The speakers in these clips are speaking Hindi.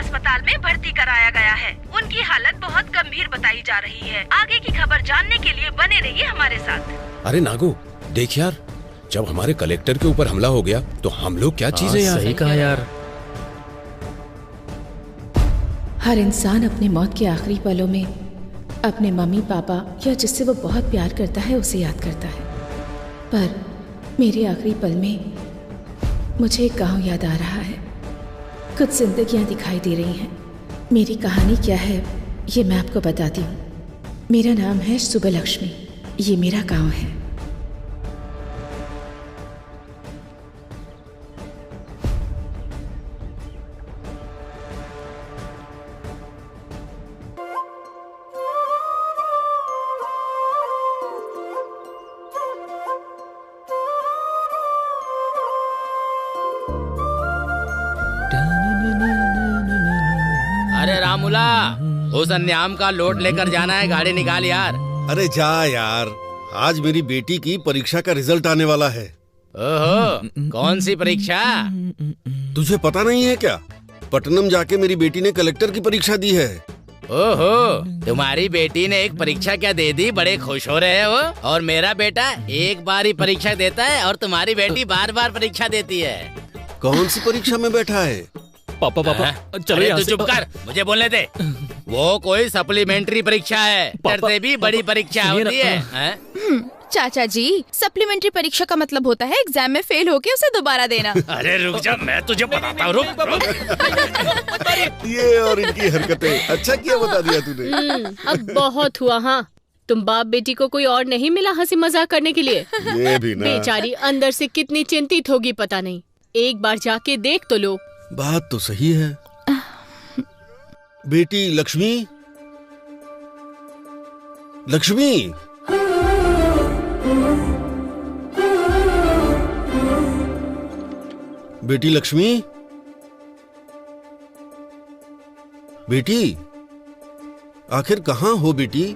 अस्पताल में भर्ती कराया गया है। उनकी हालत बहुत गंभीर बताई जा रही है। आगे की खबर जानने के लिए बने रहिए हमारे साथ। अरे नागू, देख यार, जब हमारे कलेक्टर के ऊपर हमला हो गया तो हम लोग क्या चीजें यार। सही कहा यार। हर इंसान अपने मौत के आखिरी पलों में अपने मम्मी पापा या जिससे वो बहुत प्यार करता है उसे याद करता है। पर मेरे आखिरी पल में मुझे एक गांव याद आ रहा है। कुछ जिंदगियां दिखाई दे रही हैं। मेरी कहानी क्या है ये मैं आपको बताती हूँ। मेरा नाम है सुबलक्ष्मी। ये मेरा गांव है। अरे रामुला, उस अन्याम का लोड लेकर जाना है, गाड़ी निकाल यार। अरे जा यार, आज मेरी बेटी की परीक्षा का रिजल्ट आने वाला है। ओहो, कौन सी परीक्षा? तुझे पता नहीं है क्या? पटनम जाके मेरी बेटी ने कलेक्टर की परीक्षा दी है। ओहो, तुम्हारी बेटी ने एक परीक्षा क्या दे दी, बड़े खुश हो रहे हो। और मेरा बेटा एक बार ही परीक्षा देता है और तुम्हारी बेटी बार बार परीक्षा देती है। कौन सी परीक्षा में बैठा है? पापा चलो यहाँ से। चुप कर, मुझे बोलने दे। वो कोई सप्लीमेंट्री परीक्षा है, डरते भी बड़ी परीक्षा होती है। चाचा जी, सप्लीमेंट्री परीक्षा का मतलब होता है एग्जाम में फेल होके उसे दोबारा देना। अरे रुक जा, मैं तुझे बताता हूँ। ये और इनकी हरकतें। अच्छा किया बता दिया तूने। अब बहुत हुआ। हाँ, तुम बाप बेटी को कोई और नहीं मिला हंसी मजाक करने के लिए? ये भी ना। बेचारी अंदर से कितनी चिंतित होगी पता नहीं। एक बार जाके देख तो लो। बात तो सही है। बेटी लक्ष्मी, लक्ष्मी, बेटी लक्ष्मी, बेटी, आखिर कहाँ हो बेटी?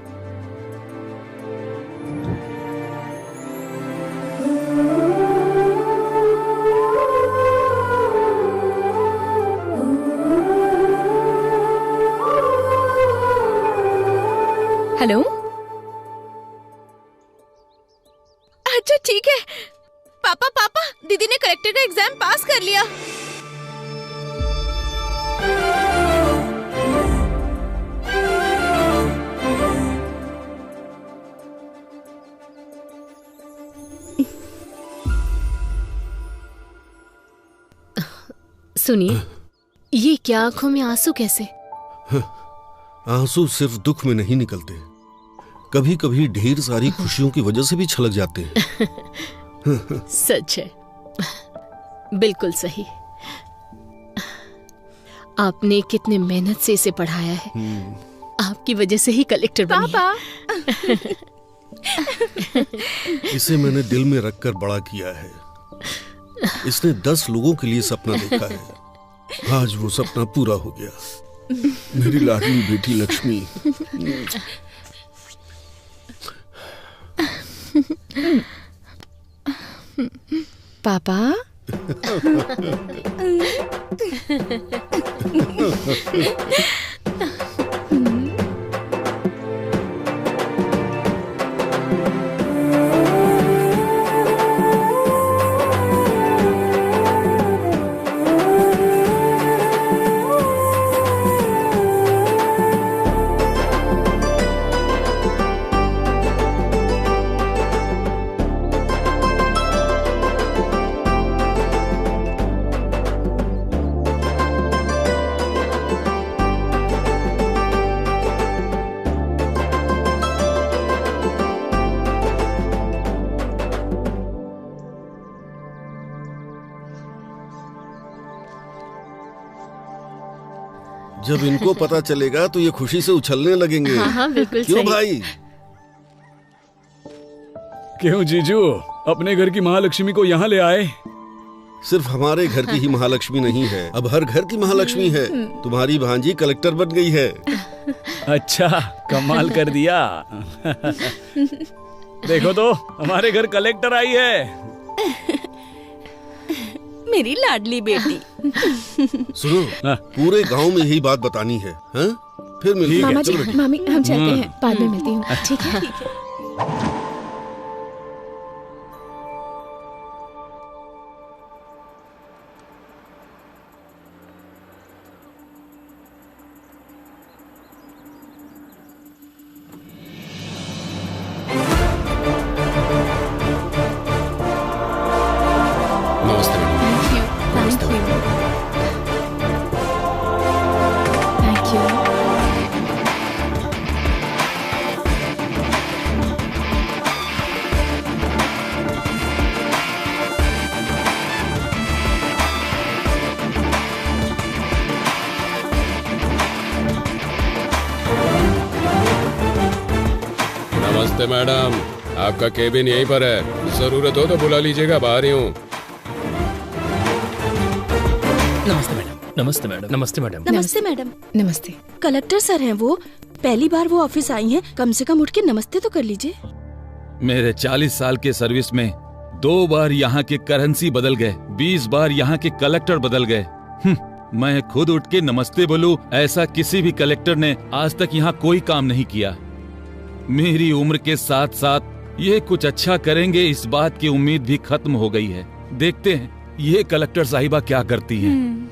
हेलो। अच्छा ठीक है। पापा, दीदी ने कलेक्टर का एग्जाम पास कर लिया। सुनिए, ये क्या आंखों में आंसू कैसे? आंसू सिर्फ दुख में नहीं निकलते, कभी कभी ढेर सारी खुशियों की वजह से भी छलक जाते हैं। सच है, बिल्कुल सही। आपने कितने मेहनत से इसे पढ़ाया है। आपकी वजह से ही कलेक्टर बनी है। इसे मैंने दिल में रखकर बड़ा किया है। इसने 10 लोगों के लिए सपना देखा है। आज वो सपना पूरा हो गया। मेरी लाडली बेटी लक्ष्मी। पापा। जब इनको पता चलेगा तो ये खुशी से उछलने लगेंगे। हाँ, बिल्कुल क्यों सही। भाई? क्यों जीजू, अपने घर की महालक्ष्मी को यहाँ ले आए? सिर्फ हमारे घर की ही महालक्ष्मी नहीं है, अब हर घर की महालक्ष्मी है। तुम्हारी भांजी कलेक्टर बन गई है। अच्छा, कमाल कर दिया। देखो तो, हमारे घर कलेक्टर आई है। मेरी लाडली बेटी। सुनो, पूरे गांव में यही बात बतानी है, हाँ? फिर मिलते मामा जी, हैं। मामी हम चलते हैं, बाद में मिलती हूँ। ठीक है। नमस्ते मैडम। Thank you. नमस्ते मैडम, आपका केबिन यहीं पर है, जरूरत हो तो बुला लीजिएगा, बाहर ही हूँ। नमस्ते मैडम। नमस्ते मैडम। नमस्ते मैडम। नमस्ते मैडम। नमस्ते। कलेक्टर सर हैं वो, पहली बार वो ऑफिस आई हैं, कम से कम उठ के नमस्ते तो कर लीजिए। मेरे 40 साल के सर्विस में 2 बार यहाँ के करेंसी बदल गए, 20 बार यहाँ के कलेक्टर बदल गए। मैं खुद उठ के नमस्ते बोलूं, ऐसा किसी भी कलेक्टर ने आज तक यहाँ कोई काम नहीं किया। मेरी उम्र के साथ साथ ये कुछ अच्छा करेंगे, इस बात की उम्मीद भी खत्म हो गई है। देखते हैं ये कलेक्टर साहिबा क्या करती हैं।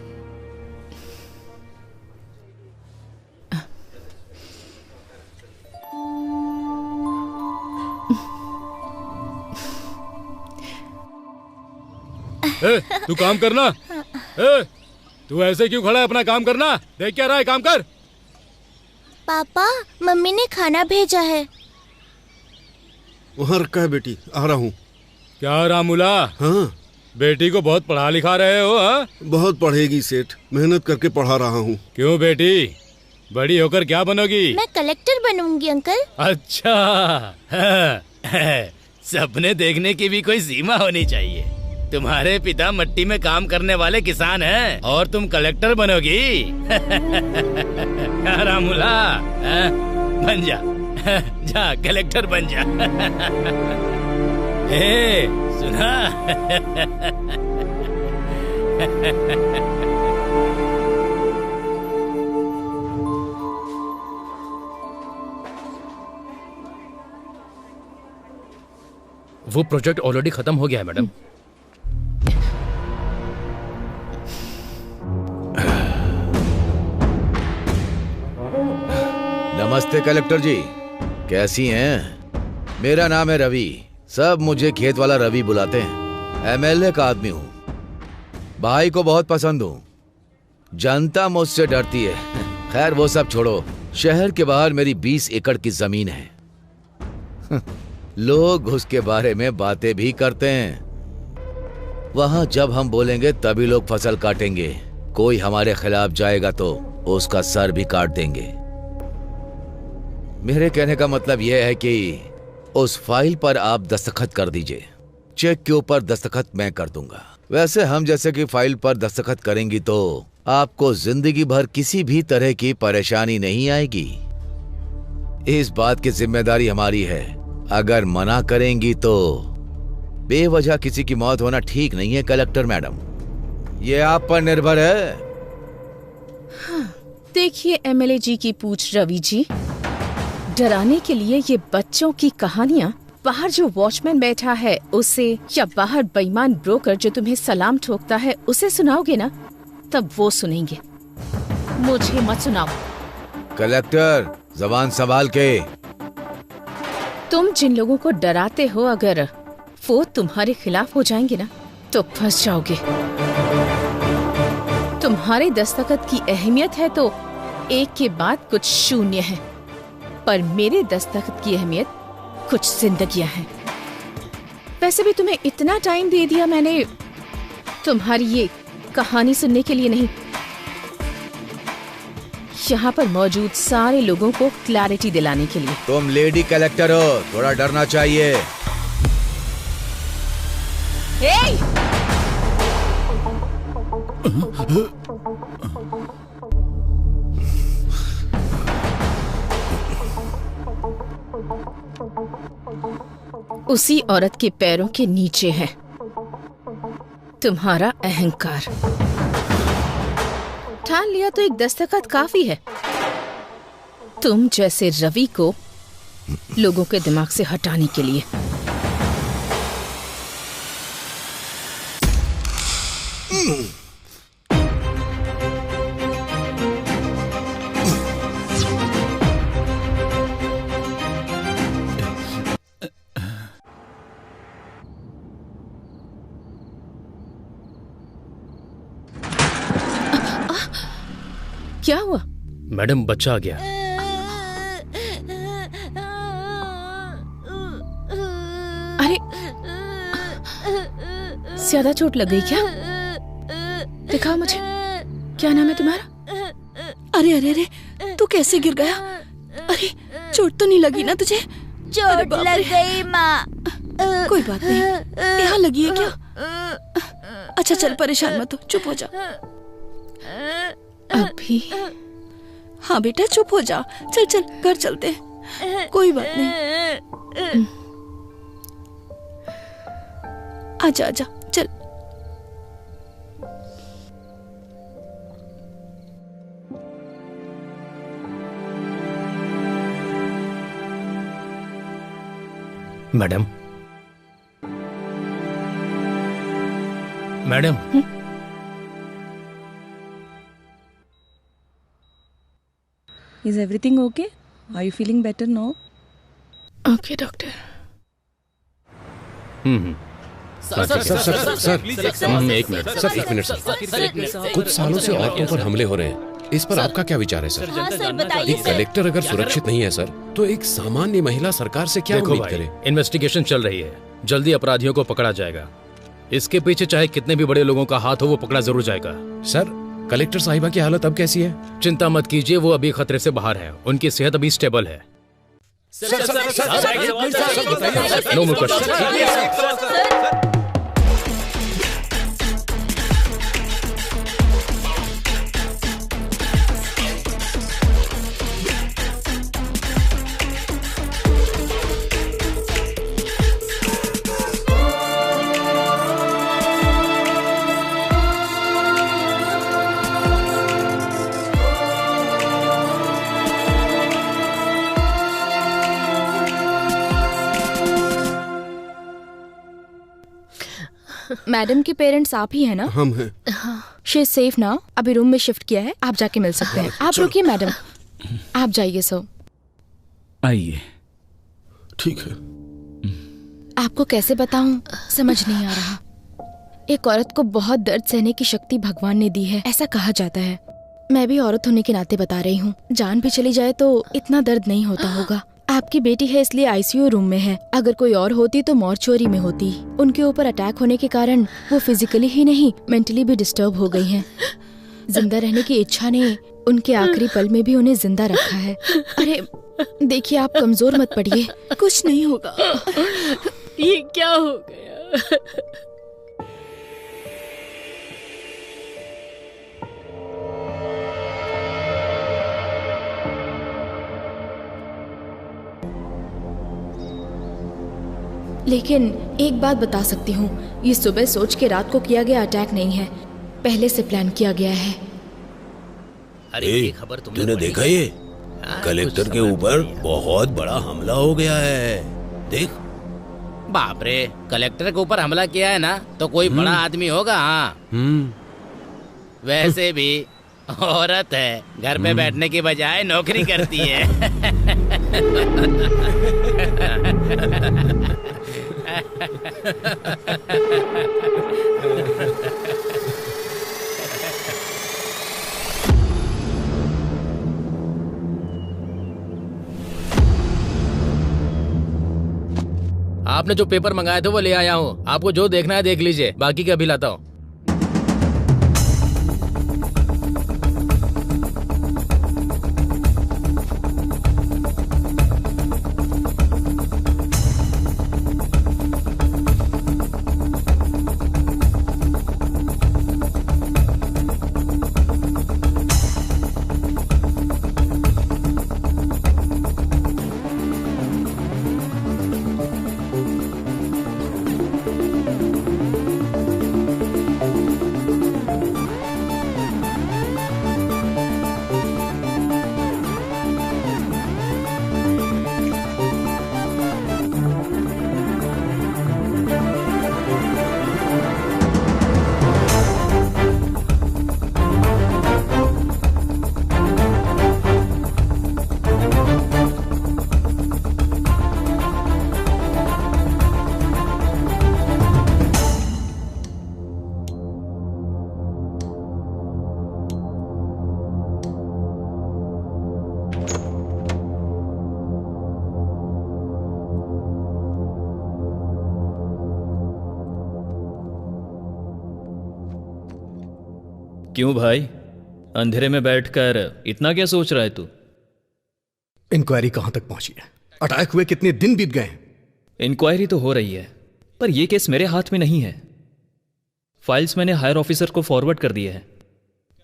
तू काम करना। तू ऐसे क्यों खड़ा है? अपना काम करना। देख क्या रहा है, काम कर। पापा, मम्मी ने खाना भेजा है। वहाँ रखा है बेटी, आ रहा हूँ। क्या रामूला, हाँ बेटी को बहुत पढ़ा लिखा रहे हो? हाँ, बहुत पढ़ेगी सेठ, मेहनत करके पढ़ा रहा हूँ। क्यों बेटी, बड़ी होकर क्या बनोगी? मैं कलेक्टर बनूंगी अंकल। अच्छा, सपने देखने की भी कोई सीमा होनी चाहिए। तुम्हारे पिता मिट्टी में काम करने वाले किसान हैं और तुम कलेक्टर बनोगी? रामूला, बन जा, जा कलेक्टर बन जा। सुना? वो प्रोजेक्ट ऑलरेडी खत्म हो गया है मैडम। नमस्ते कलेक्टर जी, कैसी हैं? मेरा नाम है रवि, सब मुझे खेत वाला रवि बुलाते हैं। एमएलए का आदमी हूँ, भाई को बहुत पसंद हूँ, जनता मुझसे डरती है। खैर वो सब छोड़ो, शहर के बाहर मेरी 20 एकड़ की जमीन है। लोग उसके बारे में बातें भी करते हैं। वहां जब हम बोलेंगे तभी लोग फसल काटेंगे। कोई हमारे खिलाफ जाएगा तो उसका सर भी काट देंगे। मेरे कहने का मतलब यह है कि उस फाइल पर आप दस्तखत कर दीजिए। चेक के ऊपर दस्तखत मैं कर दूंगा। वैसे हम जैसे कि फाइल पर दस्तखत करेंगी तो आपको जिंदगी भर किसी भी तरह की परेशानी नहीं आएगी। इस बात की जिम्मेदारी हमारी है। अगर मना करेंगी तो बेवजह किसी की मौत होना ठीक नहीं है कलेक्टर मैडम, ये आप पर निर्भर है। हाँ, देखिए एमएलए जी की पूछ रवि जी, डराने के लिए ये बच्चों की कहानियाँ बाहर जो वॉचमैन बैठा है उसे, या बाहर बेईमान ब्रोकर जो तुम्हें सलाम ठोकता है उसे सुनाओगे ना, तब वो सुनेंगे, मुझे मत सुनाओ। कलेक्टर जबान संभाल के। तुम जिन लोगों को डराते हो, अगर वो तुम्हारे खिलाफ हो जाएंगे ना तो फंस जाओगे। तुम्हारे दस्तखत की अहमियत है तो एक के बाद कुछ शून्य है, पर मेरे दस्तखत की अहमियत कुछ जिंदगियां हैं। वैसे भी तुम्हें इतना टाइम दे दिया मैंने तुम्हारी ये कहानी सुनने के लिए नहीं, यहाँ पर मौजूद सारे लोगों को क्लैरिटी दिलाने के लिए। तुम लेडी कलेक्टर हो, थोड़ा डरना चाहिए। उसी औरत के पैरों के नीचे है। तुम्हारा अहंकार। ठान लिया तो एक दस्तखत काफी है। तुम जैसे रवि को लोगों के दिमाग से हटाने के लिए। क्या हुआ? मैडम बच्चा आ गया। अरे ज्यादा चोट लग गई क्या? दिखाओ मुझे, क्या नाम है तुम्हारा? अरे अरे अरे, तू कैसे गिर गया? अरे चोट तो नहीं लगी ना तुझे? चोट लग गई माँ। कोई बात नहीं, यहाँ लगी है क्या? अच्छा चल, परेशान मत हो, चुप हो जा। अभी? हाँ बेटा चुप हो जा। चल चल घर चलते हैं, कोई बात नहीं। आजा आजा चल। Madam, madam. Is everything okay? Are you feeling better now? Okay, doctor. Sir, एक मिनट सर। कुछ सालों से औरतों पर हमले हो रहे हैं, इस पर आपका क्या विचार है सर? हाँ सर, बताइए एक कलेक्टर अगर सुरक्षित नहीं है सर, तो एक सामान्य महिला सरकार से क्या उम्मीद करे? इन्वेस्टिगेशन चल रही है, जल्दी अपराधियों को पकड़ा जाएगा। इसके पीछे चाहे कितने भी बड़े लोगों का हाथ हो, वो पकड़ा जरूर जाएगा। सर, कलेक्टर साहिबा की हालत अब कैसी है? चिंता मत कीजिए, वो अभी खतरे से बाहर है। उनकी सेहत अभी स्टेबल है। No more question. मैडम के पेरेंट्स आप ही हैं ना? हम हैं। शी इज सेफ ना? अभी रूम में शिफ्ट किया है, आप जाके मिल सकते हैं। आप रुकिए मैडम, आप जाइए। सो आइए। ठीक है। आपको कैसे बताऊं, समझ नहीं आ रहा। एक औरत को बहुत दर्द सहने की शक्ति भगवान ने दी है, ऐसा कहा जाता है। मैं भी औरत होने के नाते बता रही हूँ। जान भी चली जाए तो इतना दर्द नहीं होता होगा। आपकी बेटी है इसलिए आईसीयू रूम में है, अगर कोई और होती तो मॉर्चुरी में होती। उनके ऊपर अटैक होने के कारण वो फिजिकली ही नहीं मेंटली भी डिस्टर्ब हो गई हैं। जिंदा रहने की इच्छा ने उनके आखिरी पल में भी उन्हें जिंदा रखा है। अरे देखिए, आप कमजोर मत पड़िए, कुछ नहीं होगा। ये क्या हो गया? लेकिन एक बात बता सकती हूँ, ये सुबह सोच के रात को किया गया अटैक नहीं है, पहले से प्लान किया गया है। अरे ये खबर तूने देखा? ये कलेक्टर के ऊपर बहुत बड़ा हमला हो गया है, देख। बाप रे, कलेक्टर के ऊपर हमला किया है ना, तो कोई बड़ा आदमी होगा। हाँ, वैसे भी औरत है, घर पे बैठने की बजाय नौकरी करती है। आपने जो पेपर मंगाए थे वो ले आया हूँ। आपको जो देखना है देख लीजिए, बाकी का अभी लाता हूँ। क्यों भाई, अंधेरे में बैठकर इतना क्या सोच रहा है तू? इंक्वायरी कहां तक पहुंची है? अटैक हुए कितने दिन बीत गए? इंक्वायरी तो हो रही है, पर यह केस मेरे हाथ में नहीं है। फाइल्स मैंने हायर ऑफिसर को फॉरवर्ड कर दिए हैं।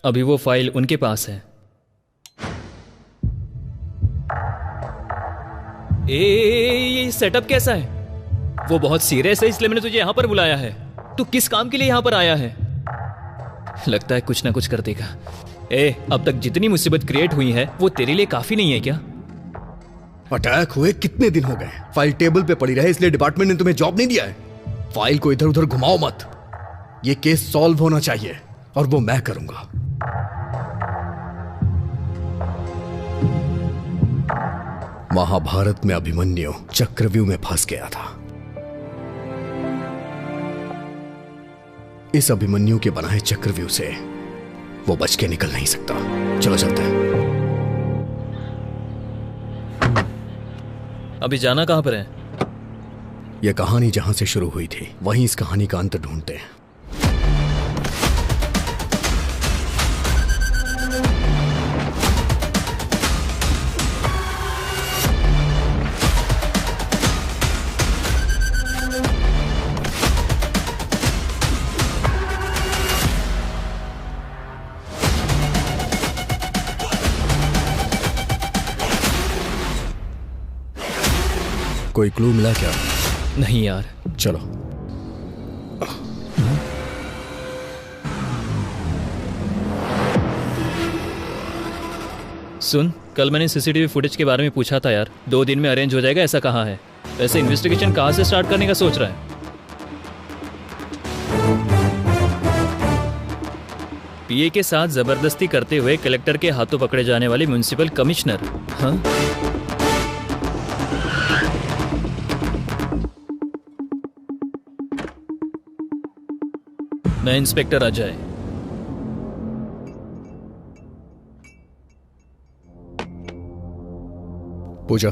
अभी वो फाइल उनके पास है। ये सेटअप कैसा है? वो बहुत सीरियस है, इसलिए मैंने तुझे यहां पर बुलाया है। तू किस काम के लिए यहां पर आया है? लगता है कुछ ना कुछ कर देगा। अब तक जितनी मुसीबत क्रिएट हुई है वो तेरे लिए काफी नहीं है क्या? अटैक हुए कितने दिन हो गए? फाइल टेबल पे पड़ी रहे इसलिए डिपार्टमेंट ने तुम्हें जॉब नहीं दिया है। फाइल को इधर उधर घुमाओ मत। ये केस सॉल्व होना चाहिए और वो मैं करूंगा। महाभारत में अभिमन्यु चक्रव्यूह में फंस गया था। इस अभिमन्यु के बनाए चक्रव्यूह से वो बच के निकल नहीं सकता। चलो चलते हैं। अभी जाना कहां पर है? यह कहानी जहां से शुरू हुई थी वहीं इस कहानी का अंत ढूंढते हैं। कोई क्लू मिला क्या? नहीं यार। चलो। सुन, कल मैंने सीसीटीवी फुटेज के बारे में पूछा था यार। 2 दिन में अरेंज हो जाएगा ऐसा कहा है। वैसे इन्वेस्टिगेशन कहां से स्टार्ट करने का सोच रहा है? पीए के साथ जबरदस्ती करते हुए कलेक्टर के हाथों पकड़े जाने वाले म्युनिसिपल कमिश्नर। हाँ, मैं इंस्पेक्टर अजय। पूजा,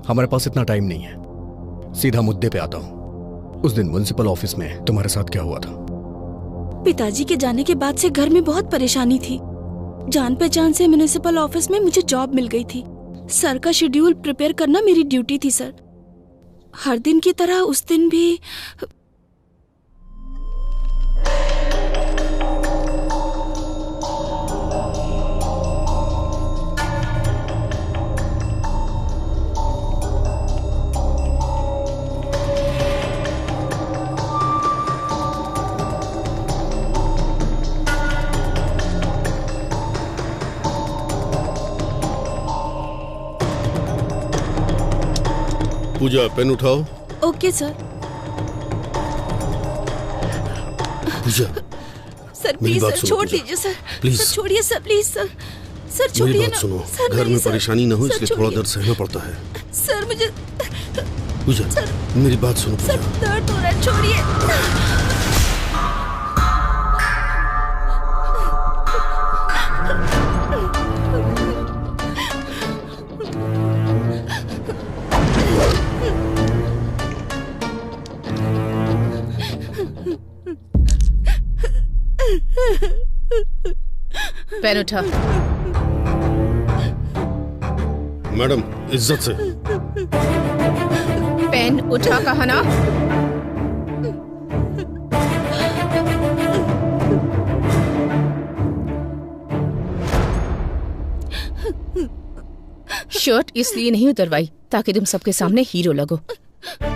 हमारे पास इतना टाइम नहीं है। सीधा मुद्दे पे आता हूं। उस दिन म्युनिसिपल ऑफिस में तुम्हारे साथ क्या हुआ था? पिताजी के जाने के बाद से घर में बहुत परेशानी थी। जान पहचान से म्युनिसिपल ऑफिस में मुझे जॉब मिल गई थी। सर का शेड्यूल प्रिपेयर करना मेरी ड्यूटी थी सर। हर दिन की तरह उस दिन भी पूजा, पेन उठाओ। Okay sir. Pooja, sir please sir छोड़ दीजिए सर। प्लीज सर छोड़िए सर, प्लीज सर। सर छोड़िए ना। मेरी बात सुनो, घर में परेशानी न हो इसलिए थोड़ा दर्द सहना पड़ता है। सर मुझे पूजा, मेरी बात सुनो पूजा। सर दर्द हो रहा है, छोड़िए। पेन उठा। मैडम, इज्जत से। पेन उठा कहा ना। शर्ट इसलिए नहीं उतरवाई ताकि तुम सबके सामने हीरो लगो।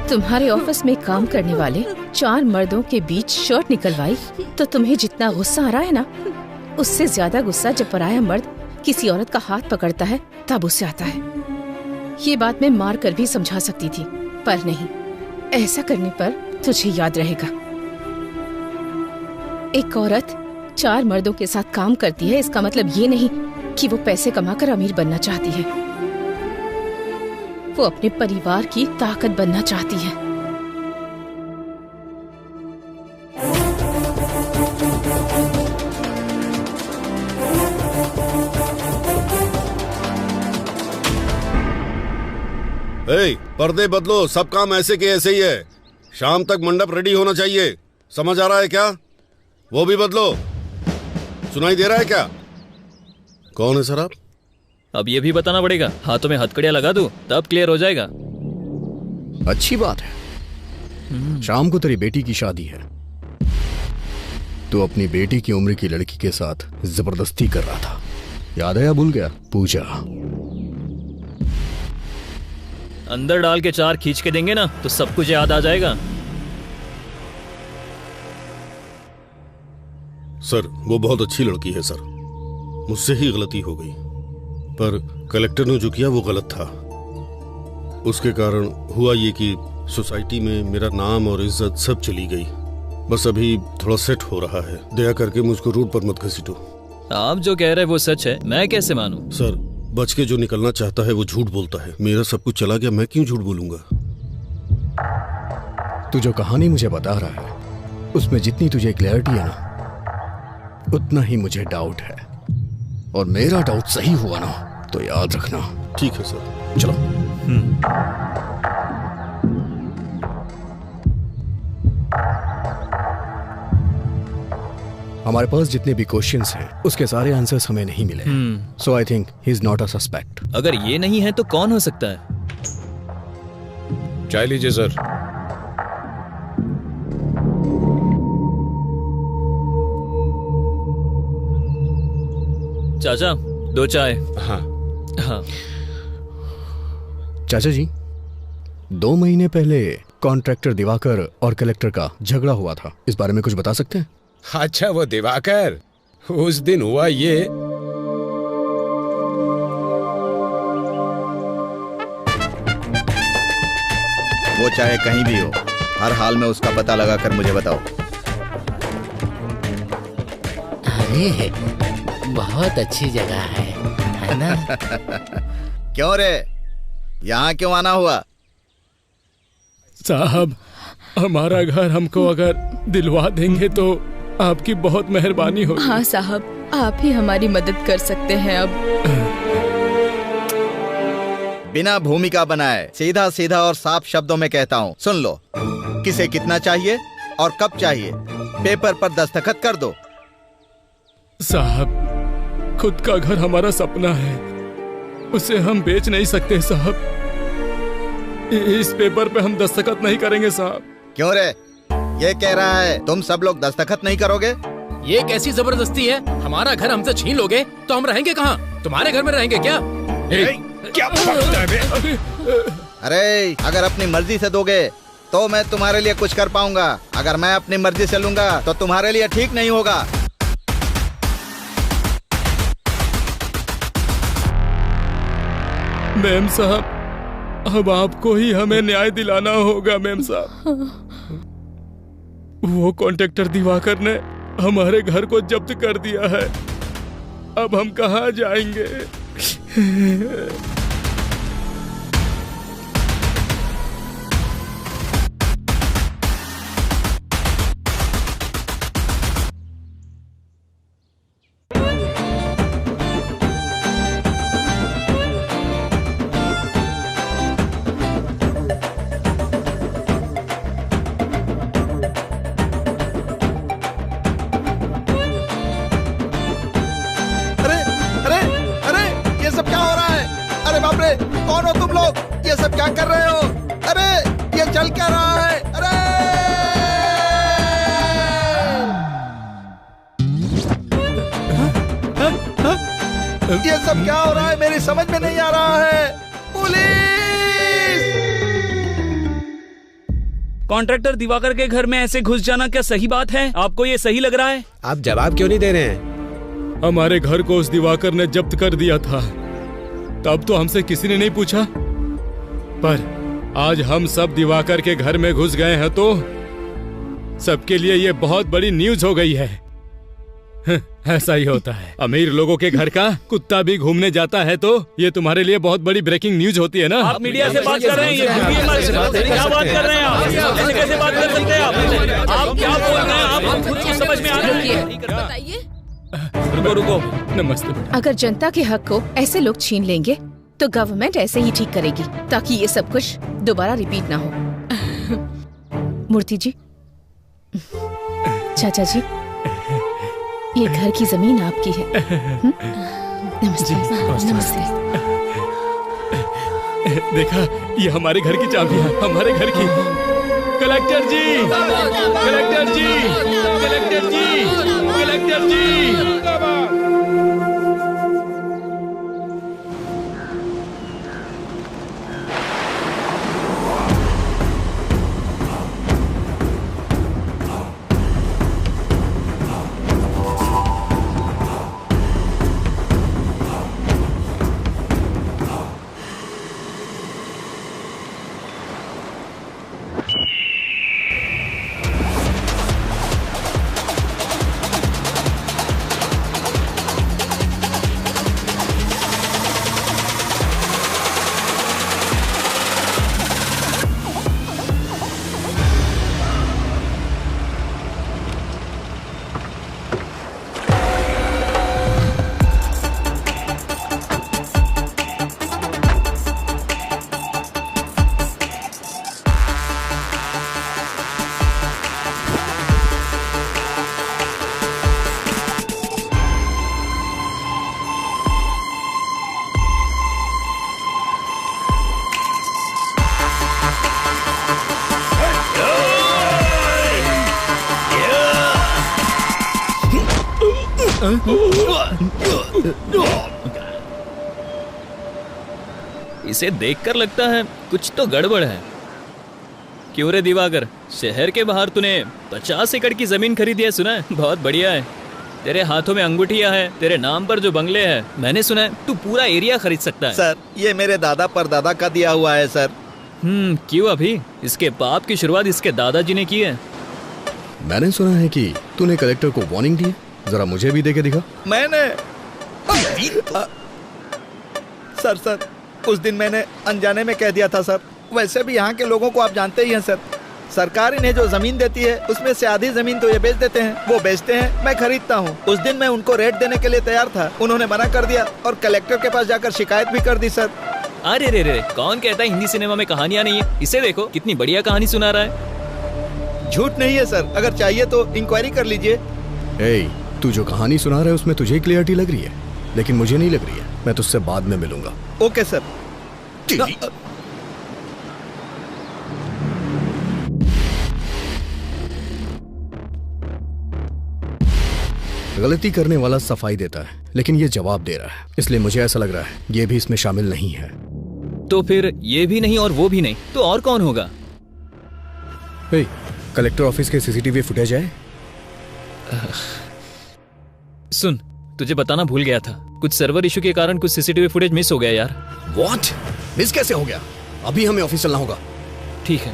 तुम्हारे ऑफिस में काम करने वाले 4 मर्दों के बीच शर्ट निकलवाई तो तुम्हें जितना गुस्सा आ रहा है ना, उससे ज्यादा गुस्सा जब पराया मर्द किसी औरत का हाथ पकड़ता है तब उससे आता है। ये बात मैं मार कर भी समझा सकती थी, पर नहीं। ऐसा करने पर तुझे याद रहेगा। एक औरत 4 मर्दों के साथ काम करती है, इसका मतलब ये नहीं कि वो पैसे कमाकर अमीर बनना चाहती है। वो अपने परिवार की ताकत बनना चाहती है। पर्दे बदलो, सब काम ऐसे के ऐसे ही है। शाम तक मंडप रेडी होना चाहिए, समझ आ रहा है क्या? वो भी बदलो। सुनाई दे रहा है क्या? कौन है सर आप? अब ये भी बताना पड़ेगा। हाथों में हथकड़ियां लगा दूं तब क्लियर हो जाएगा। अच्छी बात है। शाम को तेरी बेटी की शादी है। तू अपनी बेटी की उम्र की लड़की के साथ जबरदस्ती कर रहा था, याद है या भूल गया? पूजा अंदर डाल के 4 खींच के देंगे ना तो सब कुछ याद आ जाएगा। सर वो बहुत अच्छी लड़की है सर, मुझसे ही गलती हो गई, पर कलेक्टर ने जो किया वो गलत था। उसके कारण हुआ ये कि सोसाइटी में मेरा नाम और इज्जत सब चली गई। बस अभी थोड़ा सेट हो रहा है, दया करके मुझको रोड पर मत घसीटो। आप जो कह रहे हैं वो सच है, मैं कैसे मानूं? सर बच के जो निकलना चाहता है वो झूठ बोलता है। मेरा सब कुछ चला गया, मैं क्यों झूठ बोलूंगा? तू जो कहानी मुझे बता रहा है उसमें जितनी तुझे क्लैरिटी है ना, उतना ही मुझे डाउट है। और मेरा डाउट सही हुआ ना तो याद रखना। ठीक है सर, चलो। हमारे पास जितने भी क्वेश्चंस हैं उसके सारे आंसर्स हमें नहीं मिले। So I think he is not a suspect. अगर ये नहीं है तो कौन हो सकता है? चाय लीजिए सर। चाचा 2 चाय। हाँ हाँ। चाचा जी 2 महीने पहले कॉन्ट्रैक्टर दिवाकर और कलेक्टर का झगड़ा हुआ था, इस बारे में कुछ बता सकते हैं? अच्छा वो दिवाकर, उस दिन हुआ ये। वो चाहे कहीं भी हो, हर हाल में उसका पता लगाकर मुझे बताओ। अरे बहुत अच्छी जगह है ना? क्यों रे, यहाँ क्यों आना हुआ? साहब हमारा घर हमको अगर दिलवा देंगे तो आपकी बहुत मेहरबानी होगी। हाँ साहब, आप ही हमारी मदद कर सकते हैं। अब बिना भूमिका बनाए सीधा सीधा और साफ शब्दों में कहता हूँ, सुन लो। किसे कितना चाहिए और कब चाहिए, पेपर पर दस्तखत कर दो। साहब खुद का घर हमारा सपना है, उसे हम बेच नहीं सकते साहब। इस पेपर पे हम दस्तखत नहीं करेंगे साहब। क्यों रे, ये कह रहा है तुम सब लोग दस्तखत नहीं करोगे? ये कैसी जबरदस्ती है? हमारा घर हमसे छीन लोगे तो हम रहेंगे कहाँ? तुम्हारे घर में रहेंगे क्या? क्या अरे अगर अपनी मर्जी से दोगे तो मैं तुम्हारे लिए कुछ कर पाऊंगा, अगर मैं अपनी मर्जी से लूंगा तो तुम्हारे लिए ठीक नहीं होगा। मैम साहब अब आपको ही हमें न्याय दिलाना होगा। मैम साहब वो कॉन्ट्रैक्टर दिवाकर ने हमारे घर को जब्त कर दिया है, अब हम कहाँ जाएंगे? कौन हो तुम लोग? ये सब क्या कर रहे हो? अरे ये चल क्या रहा है? अरे ये सब क्या हो रहा है? मेरी समझ में नहीं आ रहा है। पुलिस! कॉन्ट्रैक्टर दिवाकर के घर में ऐसे घुस जाना क्या सही बात है? आपको ये सही लग रहा है? आप जवाब क्यों नहीं दे रहे हैं? हमारे घर को उस दिवाकर ने जब्त कर दिया था, तब तो हमसे किसी ने नहीं पूछा, पर आज हम सब दिवाकर के घर में घुस गए हैं तो सबके लिए ये बहुत बड़ी न्यूज हो गई है। ऐसा ही होता है, अमीर लोगों के घर का कुत्ता भी घूमने जाता है तो ये तुम्हारे लिए बहुत बड़ी ब्रेकिंग न्यूज होती है ना। आप मीडिया से बात कर रहे हैं, क्या बात कर रहे हैं आप? ऐसे कैसे बात कर सकते हैं आप क्या बोल रहे हैं आप? हम खुद को समझ में आ रही है। बताइए। रुको रुको, नमस्ते। अगर जनता के हक को ऐसे लोग छीन लेंगे तो गवर्नमेंट ऐसे ही ठीक करेगी ताकि ये सब कुछ दोबारा रिपीट ना हो। मूर्ति जी, चाचा जी, ये घर की जमीन आपकी है। नमस्ते। नमस्ते। देखा, ये हमारे घर की चाबी है, हमारे घर की। कलेक्टर जी, कलेक्टर जी, कलेक्टर जी, कलेक्टर जी। इसे देखकर लगता है कुछ तो गड़बड़ है। क्यों रे दिवाकर, शहर के बाहर तूने 50 एकड़ की जमीन खरीदी है, सुना है? बहुत बढ़िया है। तेरे हाथों में अंगूठियां है, तेरे नाम पर जो बंगले हैं, मैंने सुना है तू पूरा एरिया खरीद सकता है। सर, ये मेरे दादा परदादा का दिया हुआ है सर। क्यों अभी? इसके पाप की शुरुआत इसके दादाजी ने की है। मैंने सुना है कि तूने कलेक्टर को वार्निंग दी है, जरा मुझे भी देके दिखा। मैंने सर उस दिन मैंने अनजाने में कह दिया था सर। वैसे भी यहाँ के लोगों को आप जानते ही हैं सर। सरकार इन्हें जो जमीन देती है उसमें से आधी जमीन तो ये बेच देते हैं, वो बेचते हैं, मैं खरीदता हूँ। उस दिन मैं उनको रेट देने के लिए तैयार था, उन्होंने मना कर दिया और कलेक्टर के पास जाकर शिकायत भी कर दी सर। अरे रे रे, कौन कहता है हिंदी सिनेमा में कहानियां नहीं है? इसे देखो कितनी बढ़िया कहानी सुना रहा है। झूठ नहीं है सर, अगर चाहिए तो इंक्वायरी कर लीजिए। तू जो कहानी सुना रहा है उसमें तुझे क्लियरिटी लग रही है, लेकिन मुझे नहीं लग रही है। मैं तुझसे बाद में मिलूंगा। Okay sir. गलती करने वाला सफाई देता है, लेकिन ये जवाब दे रहा है, इसलिए मुझे ऐसा लग रहा है ये भी इसमें शामिल नहीं है। तो फिर ये भी नहीं और वो भी नहीं, तो और कौन होगा? कलेक्टर ऑफिस के सीसीटीवी फुटेज है? सुन, तुझे बताना भूल गया था, कुछ सर्वर इशू के कारण कुछ सीसीटीवी फुटेज मिस हो गया यार। व्हाट? मिस कैसे हो गया? अभी हमें ऑफिस चलना होगा। ठीक है।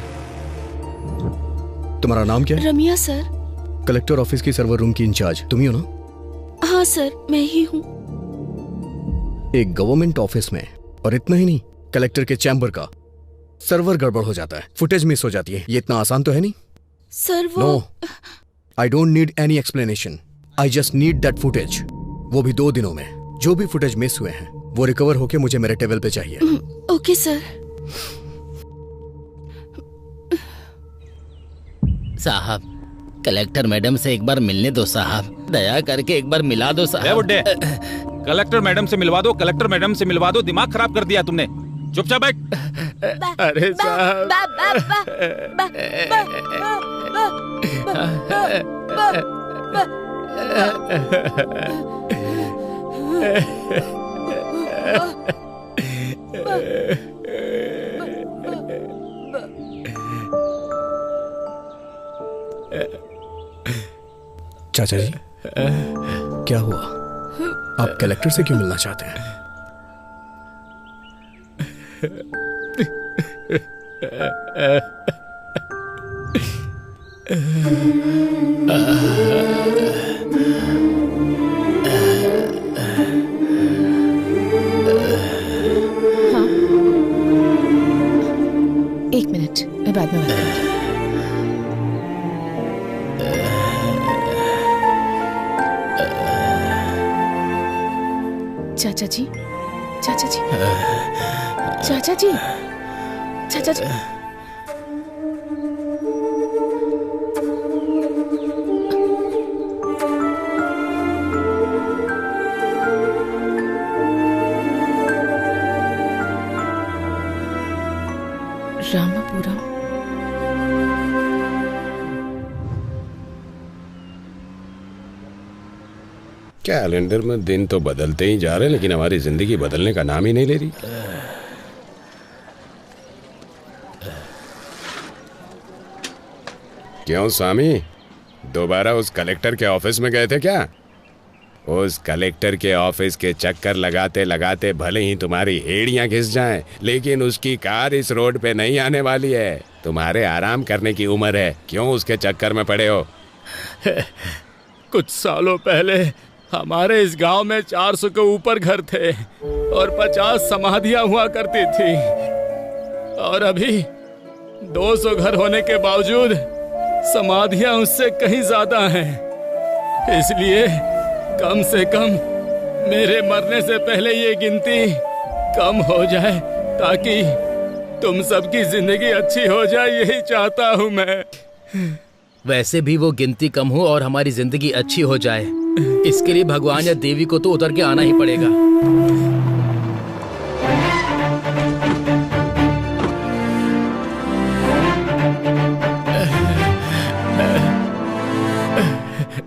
तुम्हारा नाम क्या है? रमिया सर। कलेक्टर ऑफिस की सर्वर रूम की इंचार्ज तुम ही हो ना? हाँ सर, मैं ही हूँ। एक गवर्नमेंट ऑफिस में, और इतना ही नहीं, कलेक्टर के चैम्बर का सर्वर गड़बड़ हो जाता है, फुटेज मिस हो जाती है। ये इतना आसान तो है नहीं सर। वो no, I don't need any explanation, I just need that footage. वो भी 2 दिनों में। जो भी फुटेज मिस हुए हैं वो रिकवर होके मुझे मेरे टेबल पे चाहिए। Okay sir. साहब, कलेक्टर मैडम से एक बार मिलने दो साहब, दया करके एक बार मिला दो साहब। बुड्ढे, कलेक्टर मैडम से मिलवा दो, कलेक्टर मैडम से मिलवा दो। दिमाग खराब कर दिया तुमने। चुपचाप बैठ। अरे साहब, चाचा जी, क्या हुआ? आप कलेक्टर से क्यों मिलना चाहते हैं? हाँ, 1 मिनट, मैं बाद में बात करूंगी। चाचा जी, चाचा जी, चाचा जी, चाचा जी। रामापुरम। कैलेंडर में दिन तो बदलते ही जा रहे हैं, लेकिन हमारी जिंदगी बदलने का नाम ही नहीं ले रही। क्यों स्वामी, दोबारा उस कलेक्टर के ऑफिस में गए थे क्या? उस कलेक्टर के ऑफिस के चक्कर लगाते लगाते भले ही तुम्हारी एड़ियां घिस जाएं, लेकिन उसकी कार इस रोड पे नहीं आने वाली है। तुम्हारे आराम करने की उम्र है, क्यों उसके चक्कर में पड़े हो? कुछ सालों पहले हमारे इस गांव में 400 के ऊपर घर थे और 50 समाधियां हुआ करती थी, और अभी 200 घर होने के बावजूद समाधियां उससे कहीं ज्यादा हैं। इसलिए कम से कम मेरे मरने से पहले ये गिनती कम हो जाए, ताकि तुम सबकी जिंदगी अच्छी हो जाए, यही चाहता हूँ मैं। वैसे भी वो गिनती कम हो और हमारी जिंदगी अच्छी हो जाए, इसके लिए भगवान या देवी को तो उतर के आना ही पड़ेगा।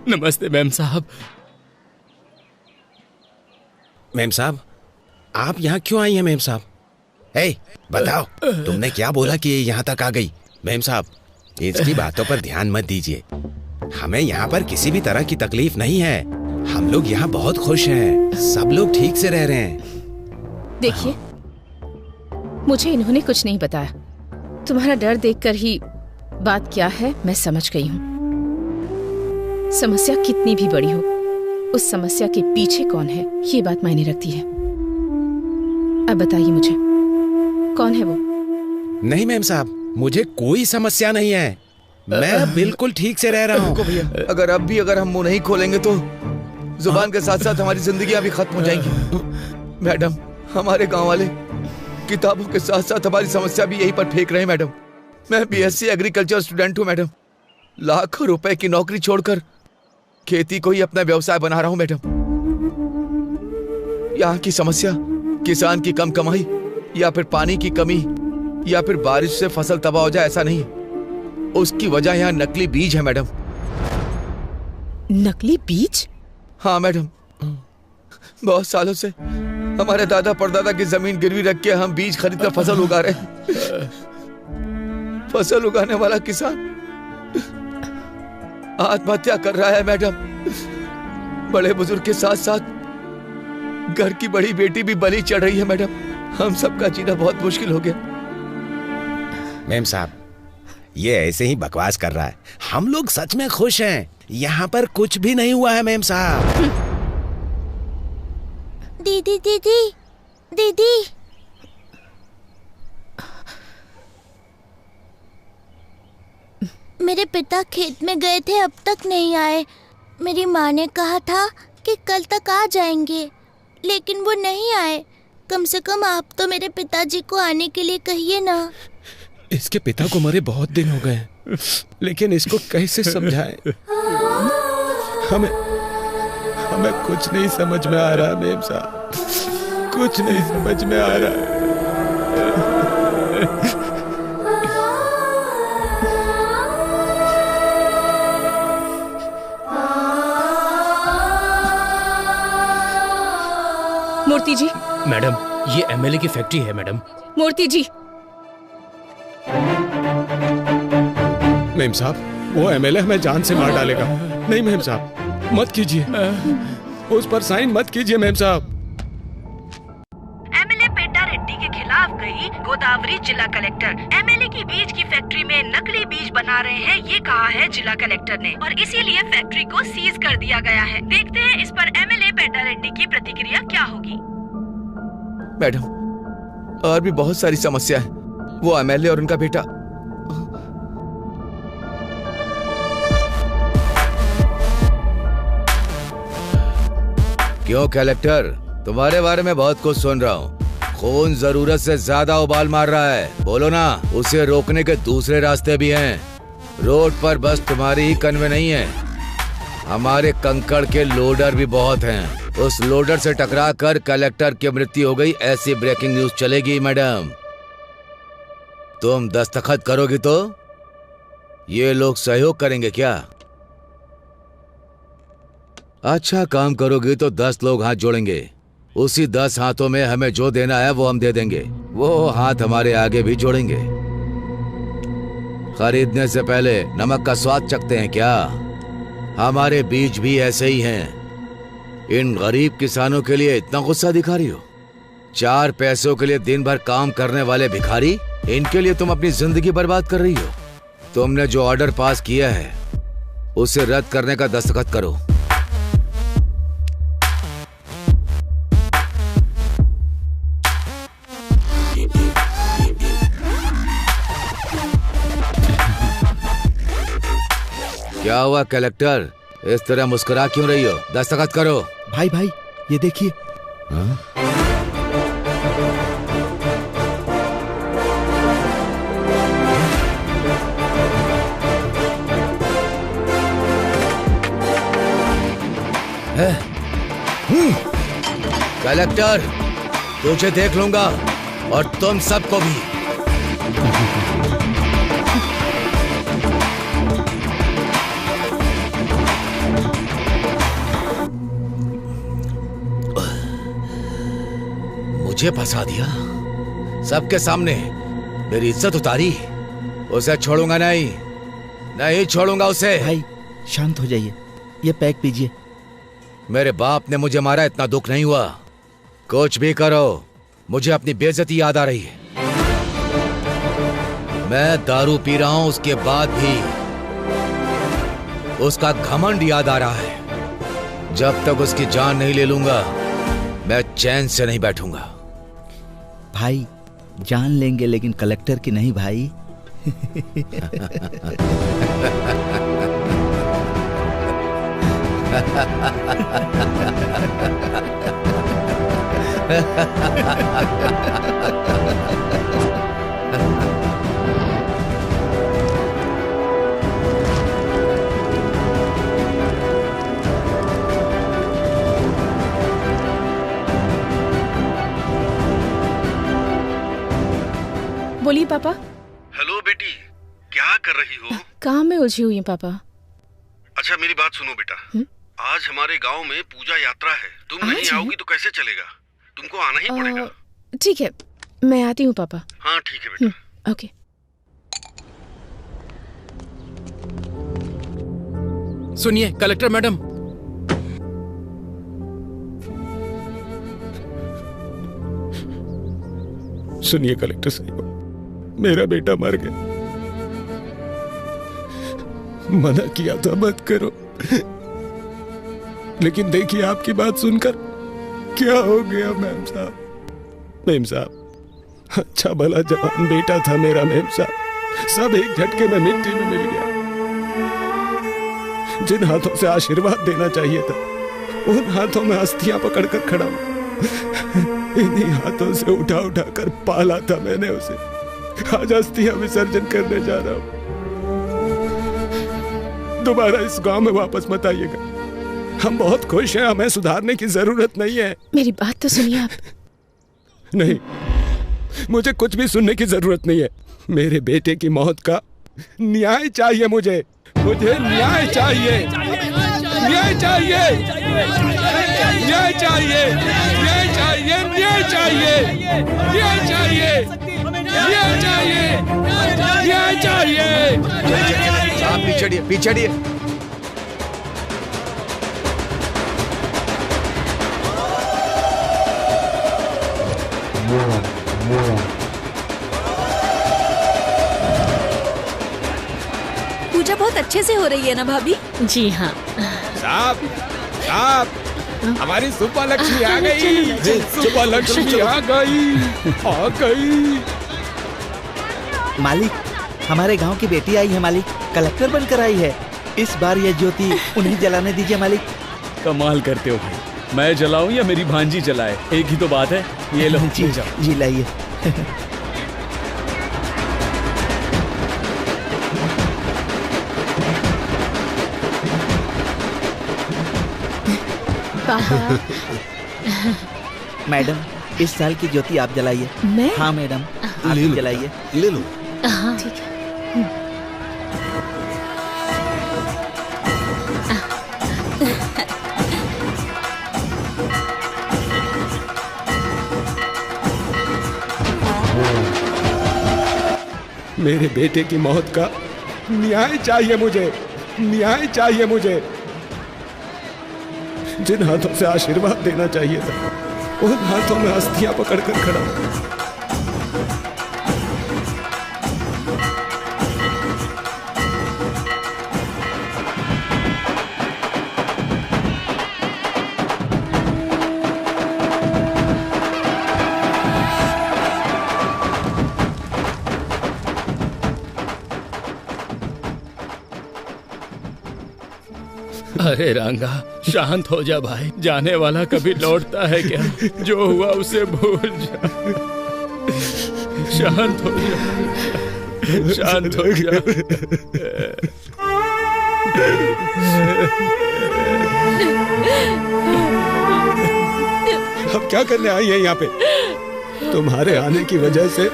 नमस्ते मैम साहब। मैम साहब, आप यहाँ क्यों आई हैं मैम साहब? हे, बताओ, तुमने क्या बोला कि ये यहाँ तक आ गई? मैम साहब, इसकी बातों पर ध्यान मत दीजिए। हमें यहाँ पर किसी भी तरह की तकलीफ नहीं है। हम लोग यहाँ बहुत खुश हैं, सब लोग ठीक से रह रहे हैं। देखिए, मुझे इन्होंने कुछ नहीं बताया। तुम्हारा डर देखकर ही बात क्या है मैं समझ गई हूँ। समस्या कितनी भी बड़ी हो, उस समस्या के पीछे कौन है ये बात मायने रखती है। अब बताइए मुझे, कौन है वो? नहीं मैम साहब, मुझे कोई समस्या नहीं है, मैं बिल्कुल ठीक से रह रहा हूँ। भैया, अगर हम मुंह नहीं खोलेंगे तो जुबान के साथ साथ हमारी जिंदगियां भी खत्म हो जाएंगी। मैडम, हमारे गांव वाले किताबों के साथ साथ हमारी समस्या भी यहीं पर फेंक रहे हैं। मैडम, मैं बीएससी एग्रीकल्चर स्टूडेंट हूँ। मैडम, लाखों रुपए की नौकरी छोड़कर खेती को ही अपना व्यवसाय बना रहा हूँ। मैडम, यहाँ की समस्या किसान की कम कमाई या फिर पानी की कमी या फिर बारिश से फसल तबाह हो जाए, ऐसा नहीं है। उसकी वजह यहाँ नकली बीज है। मैडम, नकली बीज? हाँ मैडम, बहुत सालों से हमारे दादा परदादा की जमीन गिरवी रख के हम बीज खरीदकर फसल उगा रहे हैं। फसल उगाने वाला किसान आत्महत्या कर रहा है। मैडम, बड़े बुजुर्ग के साथ साथ घर की बड़ी बेटी भी बलि चढ़ रही है। मैडम, हम सबका जीना बहुत मुश्किल हो गया। मैम साहब, ये ऐसे ही बकवास कर रहा है। हम लोग सच में खुश हैं, यहाँ पर कुछ भी नहीं हुआ है। मैम साहब, दीदी दीदी दीदी, मेरे पिता खेत में गए थे, अब तक नहीं आए। मेरी माँ ने कहा था कि कल तक आ जाएंगे, लेकिन वो नहीं आए। कम से कम आप तो मेरे पिताजी को आने के लिए कहिए ना। इसके पिता को मरे बहुत दिन हो गए, लेकिन इसको कैसे समझाएं? हमें कुछ नहीं समझ में आ रहा मेम साहब, कुछ नहीं समझ में आ रहा। मूर्ति जी। मैडम, ये एमएलए की फैक्ट्री है। मैडम, मूर्ति जी। मेम साहब, वो एमएलए हमें जान से मार डालेगा। नहीं मेम साहब, मत कीजिए, उस पर साइन मत कीजिए मेम साहब। एमएलए पेड्डा रेड्डी के खिलाफ गई गोदावरी जिला कलेक्टर। एमएलए की बीज की फैक्ट्री में नकली बीज बना रहे हैं, ये कहा है जिला कलेक्टर ने, और इसीलिए फैक्ट्री को सीज कर दिया गया है। देखते हैं इस पर एमएलए पेड्डा रेड्डी की प्रतिक्रिया क्या होगी। मैडम, और भी बहुत सारी समस्या है। वो एमएलए और उनका बेटा क्यों कलेक्टर, तुम्हारे बारे में बहुत कुछ सुन रहा हूँ। खून जरूरत से ज्यादा उबाल मार रहा है, बोलो ना। उसे रोकने के दूसरे रास्ते भी हैं। रोड पर बस तुम्हारी ही कन्वे नहीं है, हमारे कंकड़ के लोडर भी बहुत हैं। उस लोडर से टकरा कर कलेक्टर की मृत्यु हो गई, ऐसी ब्रेकिंग न्यूज चलेगी मैडम। तुम दस्तखत करोगी तो ये लोग सहयोग करेंगे क्या? अच्छा काम करोगी तो 10 लोग हाथ जोड़ेंगे। उसी 10 हाथों में हमें जो देना है वो हम दे देंगे। वो हाथ हमारे आगे भी जोड़ेंगे। खरीदने से पहले नमक का स्वाद चखते हैं क्या? हमारे बीज भी ऐसे ही हैं। इन गरीब किसानों के लिए इतना गुस्सा दिखा रही हो? 4 पैसों के लिए दिन भर काम करने वाले भिखारी, इनके लिए तुम अपनी जिंदगी बर्बाद कर रही हो। तुमने जो ऑर्डर पास किया है उसे रद्द करने का दस्तखत करो। क्या हुआ कलेक्टर, इस तरह मुस्कुरा क्यों रही हो? दस्तखत करो। भाई भाई ये देखिए। कलेक्टर, तुझे देख लूंगा और तुम सबको भी। मुझे फंसा दिया सबके सामने, मेरी इज्जत उतारी। उसे छोड़ूंगा नहीं, नहीं छोड़ूंगा उसे। भाई शांत हो जाइए, ये पैक पीजिए। मेरे बाप ने मुझे मारा, इतना दुख नहीं हुआ। कुछ भी करो, मुझे अपनी बेइज्जती याद आ रही है। मैं दारू पी रहा हूं, उसके बाद भी उसका घमंड याद आ रहा है। जब तक उसकी जान नहीं ले लूंगा मैं चैन से नहीं बैठूंगा। भाई जान लेंगे लेकिन कलेक्टर की नहीं भाई। बोलिए पापा। हेलो बेटी, क्या कर रही हो? काम में उलझी हुई हूँ पापा। अच्छा मेरी बात सुनो बेटा, आज हमारे गांव में पूजा यात्रा है। तुम नहीं आओगी तो कैसे चलेगा? तुमको आना ही पड़ेगा। ठीक है, मैं आती हूँ पापा। हाँ ठीक है बेटा। ओके। सुनिए कलेक्टर मैडम, सुनिए कलेक्टर साहब, मेरा बेटा मर गया। मना किया था मत करो, लेकिन देखिए आपकी बात सुनकर क्या हो गया मेम साहब। मेम साहब, अच्छा भला जवान बेटा था मेरा मेम साहब, सब एक झटके में मिट्टी में मिल गया। जिन हाथों से आशीर्वाद देना चाहिए था उन हाथों में अस्थियां पकड़कर खड़ा हूं। इन्हीं हाथों से उठा उठा कर पाला था मैंने उसे। आज अस्थियां विसर्जन करने जा रहा हूं। दोबारा इस गांव में वापस मत आइएगा। हम बहुत खुश हैं, हमें सुधारने की जरूरत नहीं है। मेरी बात तो सुनिए आप। नहीं, मुझे कुछ भी सुनने की जरूरत नहीं है। मेरे बेटे की मौत का न्याय चाहिए मुझे न्याय चाहिए। न्याय चाहिए, न्याय चाहिए, न्याय चाहिए, न्याय चाहिए, न्याय चाहिए, न्याय चाहिए, न्याय चाहिए। आप पीछे पीछे। पूजा बहुत अच्छे से हो रही है ना भाभी? जी हाँ। साहब, साहब, हमारी सुपर लक्ष्मी आ गई। सुपर लक्ष्मी आ गई। मालिक, हमारे गांव की बेटी आई है मालिक, कलेक्टर बनकर आई है। इस बार यह ज्योति उन्हें जलाने दीजिए मालिक। कमाल करते हो भाई, मैं जलाऊं या मेरी भांजी जलाए, एक ही तो बात है। ये लो जी लाइए। मैडम, इस साल की ज्योति आप जलाइए। मैं? हाँ मैडम, आप जलाइए। ले लो। हाँ ठीक है। मेरे बेटे की मौत का न्याय चाहिए मुझे, न्याय चाहिए मुझे। जिन हाथों से आशीर्वाद देना चाहिए था, उन हाथों में अस्थियां पकड़कर खड़ा हूं। अरे रांगा, शांत हो जा भाई। जाने वाला कभी लौटता है क्या? जो हुआ उसे भूल जा। शांत हो जा, शांत हो जा। अब क्या करने आई है यहाँ पे? तुम्हारे आने की वजह से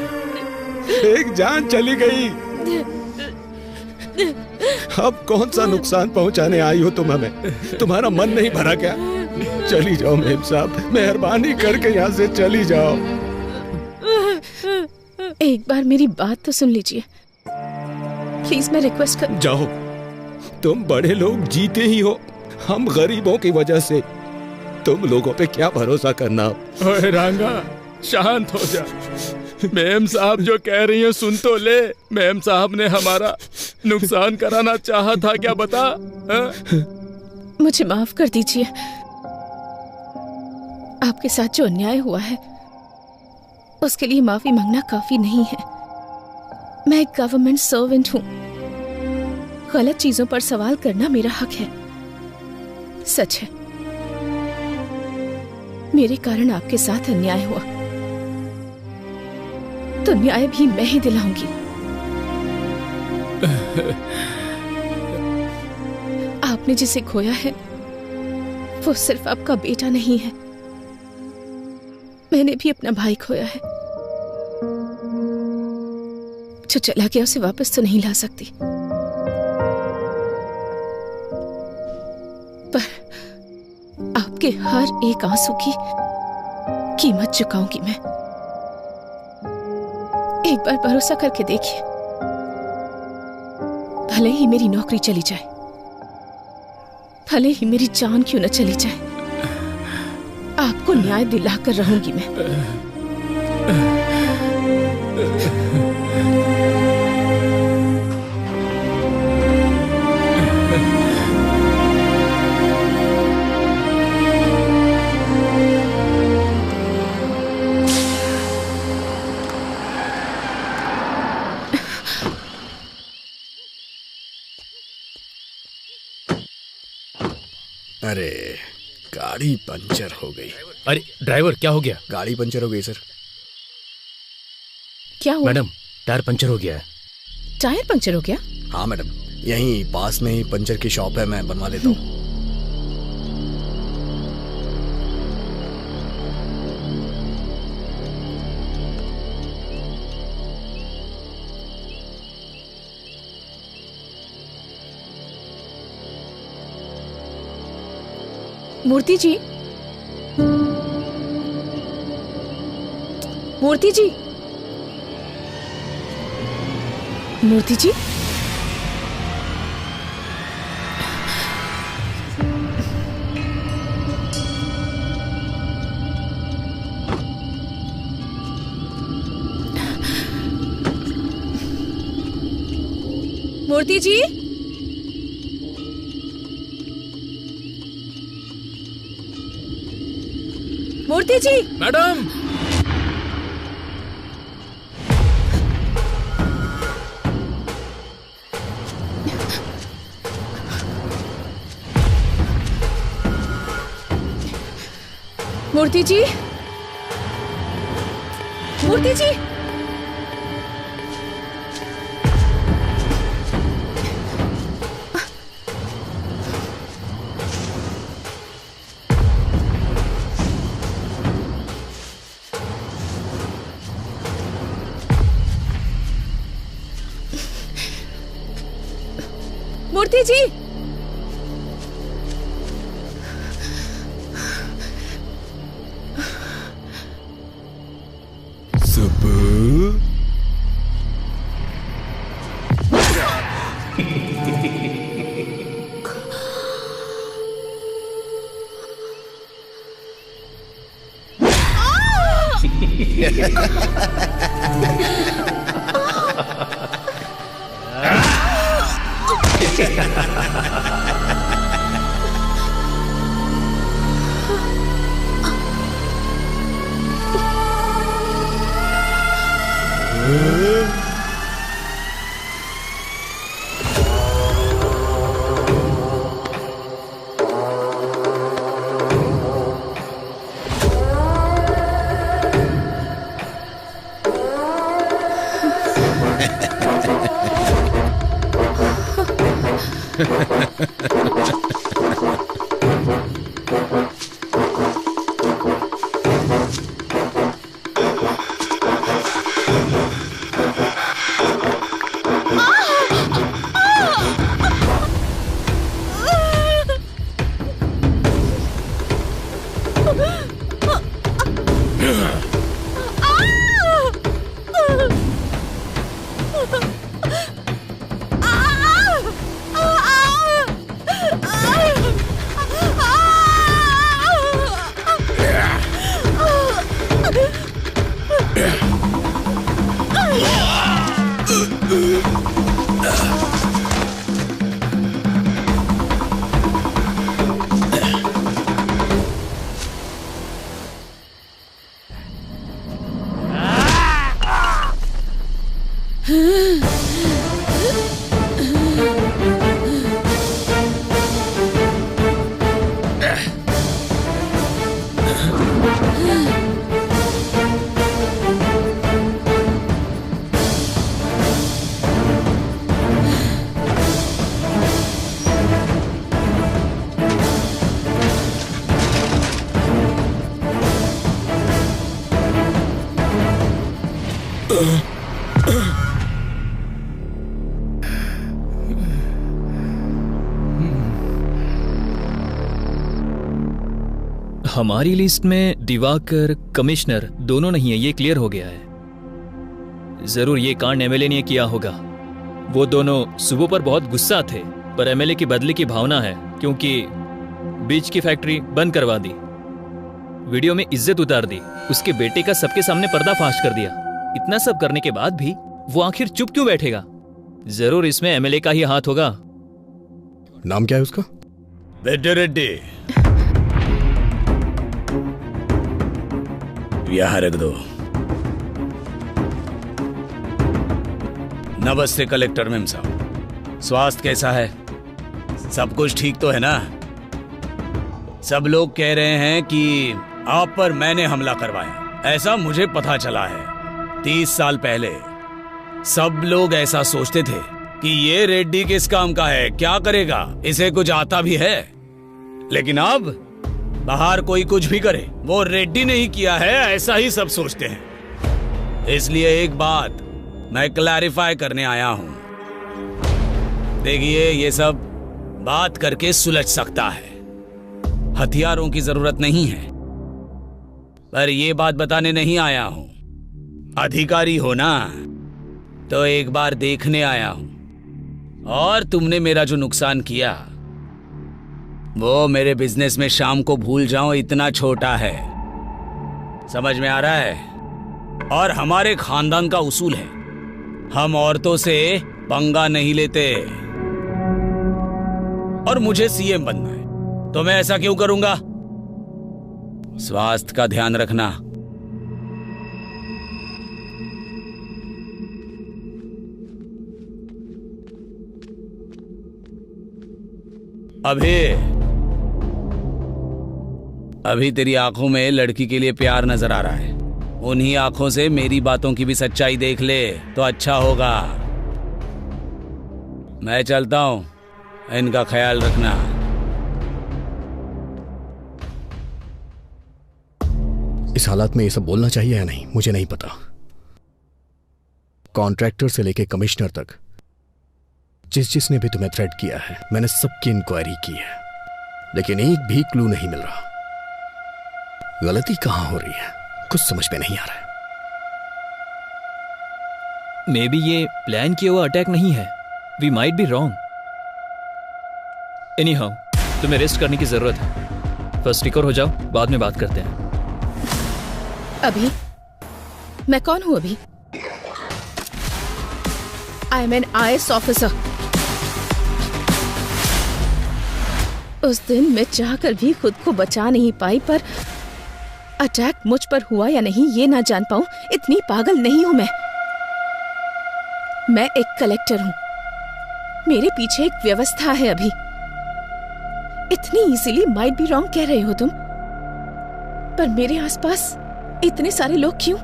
एक जान चली गई। अब कौन सा नुकसान पहुंचाने आई हो तुम हमें? तुम्हारा मन नहीं भरा क्या? चली जाओ मेम साहब, मेहरबानी करके यहाँ से चली जाओ। एक बार मेरी बात तो सुन लीजिए प्लीज, मैं रिक्वेस्ट कर। जाओ, तुम बड़े लोग जीते ही हो, हम गरीबों की वजह से। तुम लोगों पे क्या भरोसा करना। ओए रांगा, शांत हो जा। मैम साहब जो कह रही हैं सुन तो ले। मैम साहब ने हमारा नुकसान कराना चाहा था क्या, बता? मुझे माफ कर दीजिए। आपके साथ जो अन्याय हुआ है उसके लिए माफी मांगना काफी नहीं है। मैं एक गवर्नमेंट सर्वेंट हूँ। गलत चीजों पर सवाल करना मेरा हक है। सच है, मेरे कारण आपके साथ अन्याय हुआ, तो न्याय भी मैं ही दिलाऊंगी। आपने जिसे खोया है वो सिर्फ आपका बेटा नहीं है, मैंने भी अपना भाई खोया है। जो चला गया उसे वापस तो नहीं ला सकती, पर आपके हर एक आंसू की कीमत चुकाऊंगी मैं। एक बार भरोसा करके देखिए, भले ही मेरी नौकरी चली जाए, भले ही मेरी जान क्यों न चली जाए, आपको न्याय दिलाकर रहूंगी मैं। अरे गाड़ी पंचर हो गई। अरे ड्राइवर, क्या हो गया? गाड़ी पंचर हो गई सर। क्या हुआ? मैडम, टायर पंचर हो गया है। टायर पंचर हो गया? हाँ मैडम, यहीं पास में ही पंचर की शॉप है, मैं बनवा देता हूँ। मूर्ति जी, मूर्ति जी, मूर्ति जी, मूर्ति जी, मूर्ति जी। मैडम, मूर्ति जी, मूर्ति जी, मूर्ति जी, हमारी लिस्ट में दिवाकर कमिश्नर दोनों नहीं है, ये क्लियर हो गया है। जरूर ये कांड एमएलए ने किया होगा। वो दोनों सुबह पर बहुत गुस्सा थे, पर एमएलए की बदले की भावना है, क्योंकि बीच की फैक्ट्री बंद करवा दी, वीडियो में इज्जत उतार दी, उसके बेटे का सबके सामने पर्दाफाश कर दिया। इतना सब करने के बाद भी वो आखिर चुप क्यों बैठेगा? जरूर इसमें एमएलए का ही हाथ होगा। नाम क्या है उसका? बेटे रेड्डी, यहाँ रख दो। नमस्ते कलेक्टर मैम साहब, स्वास्थ्य कैसा है? सब कुछ ठीक तो है ना? सब लोग कह रहे हैं कि आप पर मैंने हमला करवाया, ऐसा मुझे पता चला है। 30 साल पहले सब लोग ऐसा सोचते थे कि ये रेड्डी किस काम का है, क्या करेगा, इसे कुछ आता भी है। लेकिन अब बाहर कोई कुछ भी करे, वो रेड्डी ने ही किया है, ऐसा ही सब सोचते हैं। इसलिए एक बात मैं क्लैरिफाई करने आया हूं। देखिए, ये सब बात करके सुलझ सकता है, हथियारों की जरूरत नहीं है। पर ये बात बताने नहीं आया हूं। अधिकारी हो ना, तो एक बार देखने आया हूं। और तुमने मेरा जो नुकसान किया, वो मेरे बिजनेस में शाम को भूल जाओ इतना छोटा है। समझ में आ रहा है? और हमारे खानदान का उसूल है, हम औरतों से पंगा नहीं लेते। और मुझे सीएम बनना है, तो मैं ऐसा क्यों करूंगा? स्वास्थ्य का ध्यान रखना। अभी तेरी आंखों में लड़की के लिए प्यार नजर आ रहा है। उन्हीं आंखों से मेरी बातों की भी सच्चाई देख ले तो अच्छा होगा। मैं चलता हूं, इनका ख्याल रखना। इस हालात में ये सब बोलना चाहिए या नहीं, मुझे नहीं पता। कॉन्ट्रैक्टर से लेके कमिश्नर तक जिसने भी तुम्हें थ्रेट किया है, मैंने सबकी इंक्वायरी की है, लेकिन एक भी क्लू नहीं मिल रहा। गलती कहां हो रही है, कुछ समझ में नहीं आ रहा है। मे बी ये प्लान किया हुआ अटैक नहीं है। We might be wrong. Anyhow, तुम्हें रेस्ट करने की जरूरत है। फर्स्ट रिकवर हो जाओ, बाद में बात करते हैं। अभी मैं कौन हूं? अभी I am an IAS officer. उस दिन मैं चाहकर भी खुद को बचा नहीं पाई, पर अटैक मुझ पर हुआ या नहीं ये ना जान पाऊं, इतनी पागल नहीं हूं मैं एक कलेक्टर हूं। मेरे पीछे एक व्यवस्था है। अभी इतनी इजीली माइट बी रॉन्ग कह रहे हो तुम, पर मेरे आसपास इतने सारे लोग क्यों?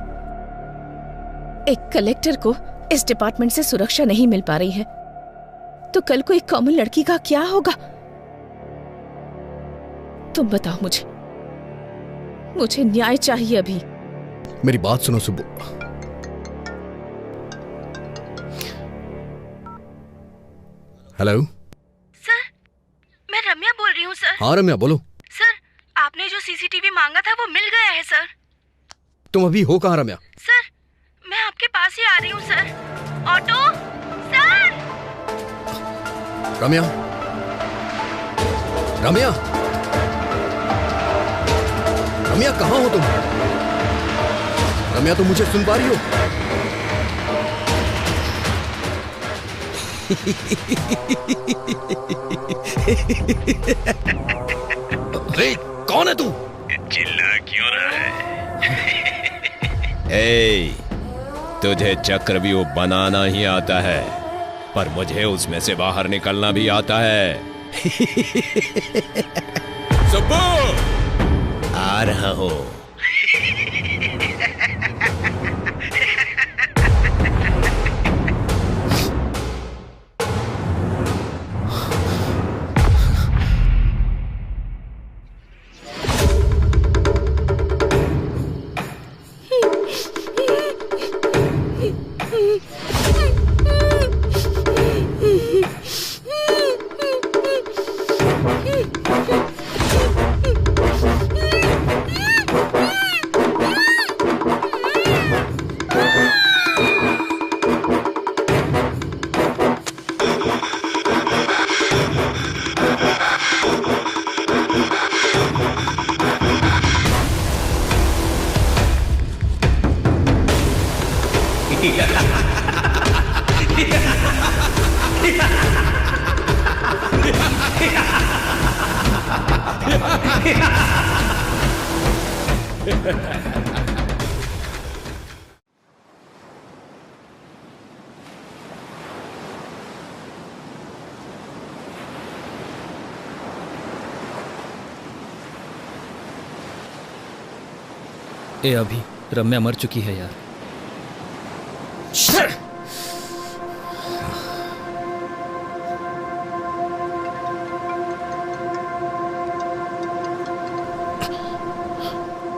एक कलेक्टर को इस डिपार्टमेंट से सुरक्षा नहीं मिल पा रही है, तो कल को एक कॉमन लड़की का क्या होगा? तुम बताओ मुझे न्याय चाहिए। अभी मेरी बात सुनो सुब्बू। हेलो सर, मैं रम्या बोल रही हूँ सर। हाँ रम्या बोलो। सर, आपने जो CCTV मांगा था वो मिल गया है सर। तुम अभी हो कहाँ रम्या? सर, मैं आपके पास ही आ रही हूँ sir. Auto sir. Ramya, Ramya, Ramya कहाँ हो तुम? रम्या, तुम मुझे सुन पा रही हो? अरे कौन है तू? चिल्ला क्यों रहा है? तुझे चक्रव्यूह बनाना ही आता है, पर मुझे उसमें से बाहर निकलना भी आता है। सुब्बू, आ रहा हूं। ए अभी रम्या मर चुकी है यार।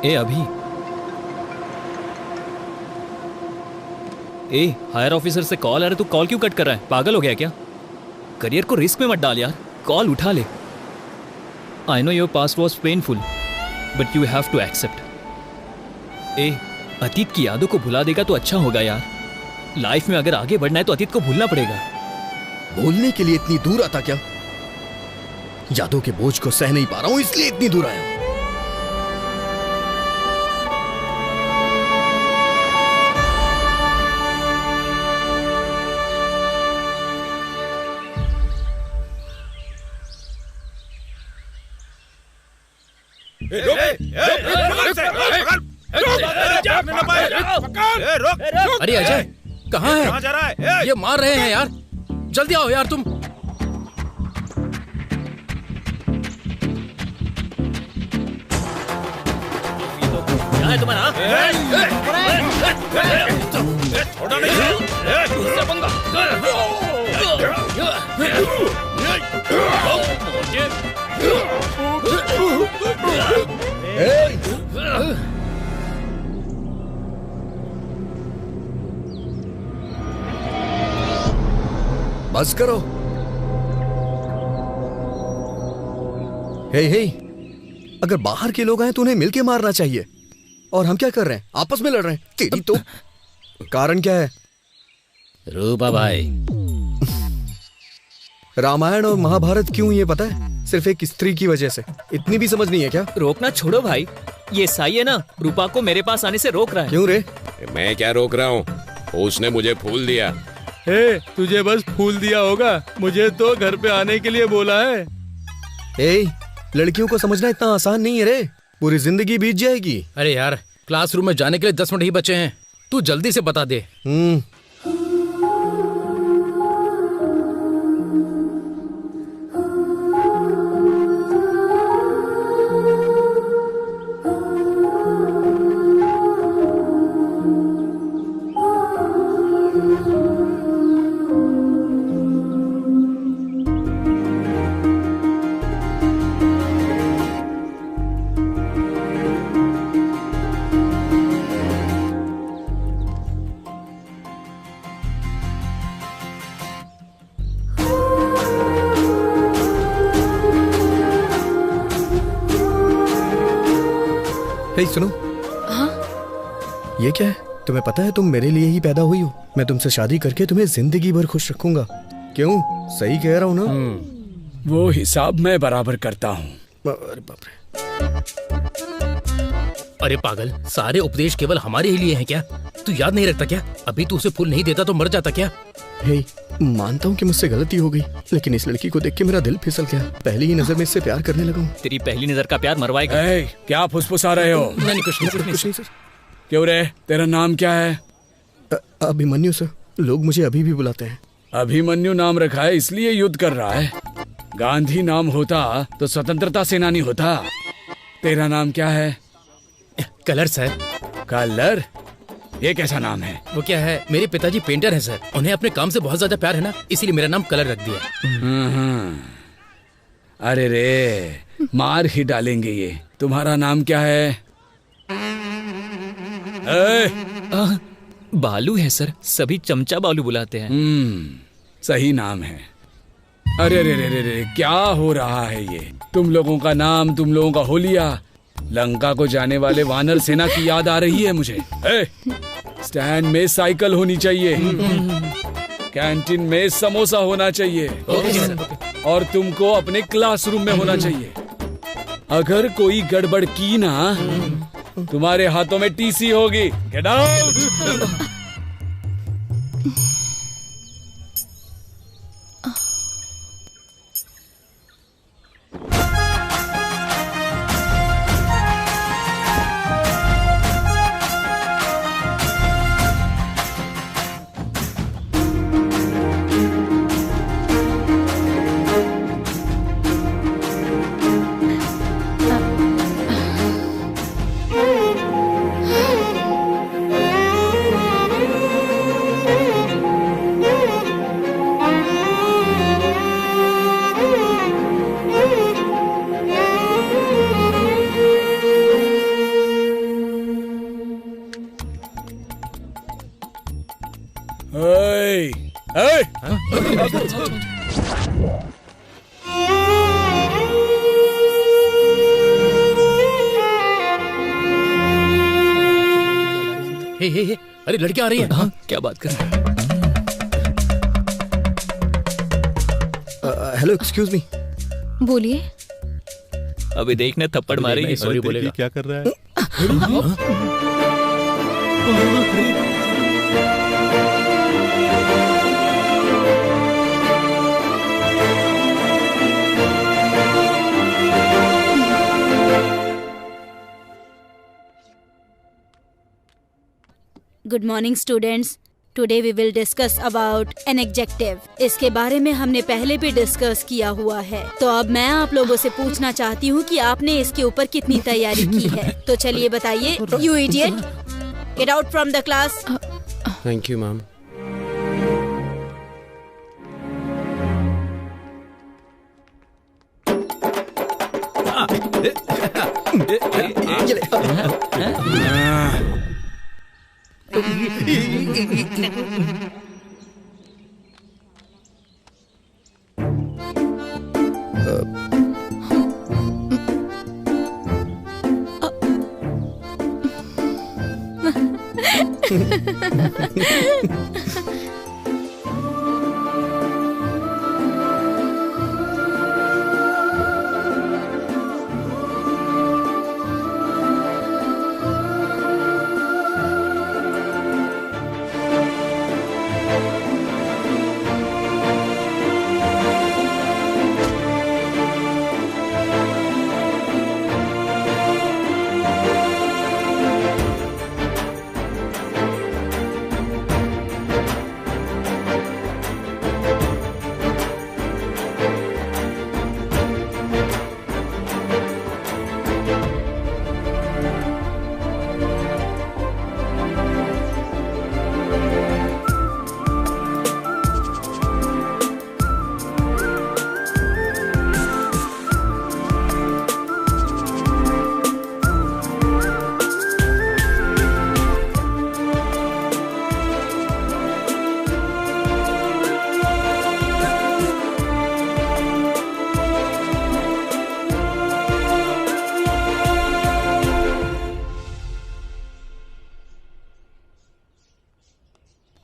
ए अभी, ए हायर ऑफिसर से कॉल आ रहा है, तू कॉल क्यों कट कर रहा है? पागल हो गया क्या? करियर को रिस्क में मत डाल यार, कॉल उठा ले। I know your past was painful, but you have to accept. ए अतीत की यादों को भुला देगा तो अच्छा होगा यार। लाइफ में अगर आगे बढ़ना है तो अतीत को भूलना पड़ेगा। बोलने के लिए इतनी दूर आता क्या? यादों के बोझ को सह नहीं पा रहा हूं, इसलिए इतनी दूर आया हूं। अरे अजय, कहाँ है? कहाँ जा रहा है? ये मार रहे हैं यार, जल्दी आओ यार तुम। क्या है तुम्हारा? छोड़ा नहीं। बस करो। हे, अगर बाहर के लोग आए तो उन्हें मिलके मारना चाहिए। और हम क्या कर रहे हैं? आपस में लड़ रहे हैं। तेरी तो कारण क्या है? रूपा भाई, रामायण और महाभारत क्यों ये पता है? सिर्फ एक स्त्री की वजह से। इतनी भी समझ नहीं है क्या? रोकना छोड़ो भाई, ये साई है ना, रूपा को मेरे पास आने से रोक रहा है। क्यों रे? मैं क्या रोक रहा हूँ, उसने मुझे फूल दिया। हे, तुझे बस फूल दिया होगा, मुझे तो घर पे आने के लिए बोला है। लड़कियों को समझना इतना आसान नहीं है रे, पूरी जिंदगी बीत जाएगी। अरे यार, क्लासरूम में जाने के लिए 10 मिनट ही बचे हैं, तू जल्दी से बता दे। सुनो। हाँ? ये क्या है? तुम्हें पता है तुम मेरे लिए ही पैदा हुई हो। मैं तुमसे शादी करके तुम्हें जिंदगी भर खुश रखूंगा। क्यों? सही कह रहा हूँ ना? वो हिसाब मैं बराबर करता हूँ। अरे बाप रे। अरे पागल, सारे उपदेश केवल हमारे ही लिए हैं क्या? तू याद नहीं रखता क्या? अभी तू उसे फूल नहीं देता तो मर जाता क्या? हे, मानता हूँ कि मुझसे गलती हो गई, लेकिन इस लड़की को देख के मेरा दिल फिसल गया। पहली ही नजर में इससे प्यार करने लगा हूँ। तेरी पहली नजर का प्यार मरवाएगा। क्या फुसफुसा रहे हो? नहीं, कुछ नहीं सर। क्यों रे, तेरा नाम क्या है? अभिमन्यु सर, लोग मुझे अभी भी बुलाते हैं। अभिमन्यु नाम रखा है इसलिए युद्ध कर रहा है। गांधी नाम होता तो स्वतंत्रता सेनानी होता। तेरा नाम क्या है? Colour sir. कलर? ये कैसा नाम है? वो क्या है, मेरे पिताजी पेंटर हैं सर, उन्हें अपने काम से बहुत ज्यादा प्यार है ना, इसीलिए मेरा नाम कलर रख दिया। अरे रे, मार ही डालेंगे ये। तुम्हारा नाम क्या है? बालू है सर, सभी चमचा बालू बुलाते हैं। सही नाम है। अरे रे रे रे रे, क्या हो रहा है ये? तुम लोगों का नाम, तुम लोगों का होलिया, लंका को जाने वाले वानर सेना की याद आ रही है मुझे। स्टैंड में साइकिल होनी चाहिए, कैंटीन में समोसा होना चाहिए, और तुमको अपने क्लासरूम में होना चाहिए। अगर कोई गड़बड़ की ना, तुम्हारे हाथों में टीसी होगी। Get out. हे, अरे लड़कियां आ रही हैं। हाँ, क्या बात कर रहे हैं? Hello, excuse me. बोलिए। अभी देखने थप्पड़ मारेगी। सॉरी बोलेगा। क्या कर रहा है? Good morning students. Today we will discuss about an adjective. इसके बारे में हमने पहले भी डिस्कस किया हुआ है, तो अब मैं आप लोगों से पूछना चाहती हूँ कि आपने इसके ऊपर कितनी तैयारी की है। तो चलिए बताइए। You idiot, get out from the class. Thank you ma'am.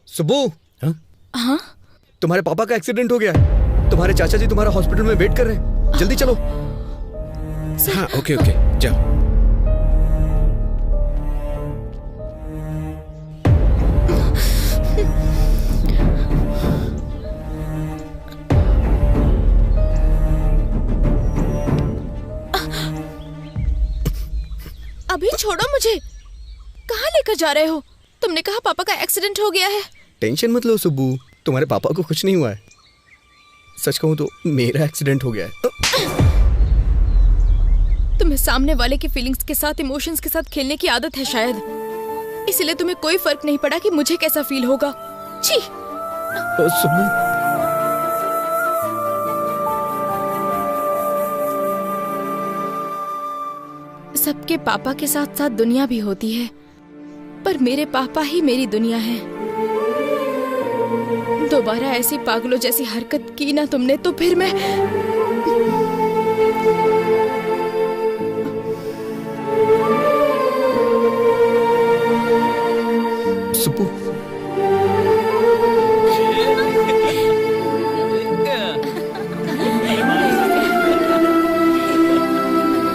Subbu. हाँ? तुम्हारे पापा का एक्सीडेंट हो गया है। तुम्हारे चाचा जी तुम्हारा हॉस्पिटल में वेट कर रहे हैं, जल्दी चलो। हाँ ओके ओके जाओ। अभी छोड़ो मुझे। कहाँ लेकर जा रहे हो? तुमने कहा पापा का एक्सीडेंट हो गया है। टेंशन मत लो सुब्बू, तुम्हारे पापा को कुछ नहीं हुआ है। सच कहूं तो मेरा एक्सीडेंट हो गया है। तुम्हें सामने वाले की फीलिंग्स के साथ, इमोशंस के साथ खेलने की आदत है शायद, इसीलिए तुम्हें कोई फर्क नहीं पड़ा कि मुझे कैसा फील होगा। छी। सुब्बू। सबके पापा के साथ साथ दुनिया भी होती है, पर मेरे पापा ही मेरी दुनिया है। दोबारा ऐसी पागलों जैसी हरकत की ना तुमने तो फिर मैं सुब्बू।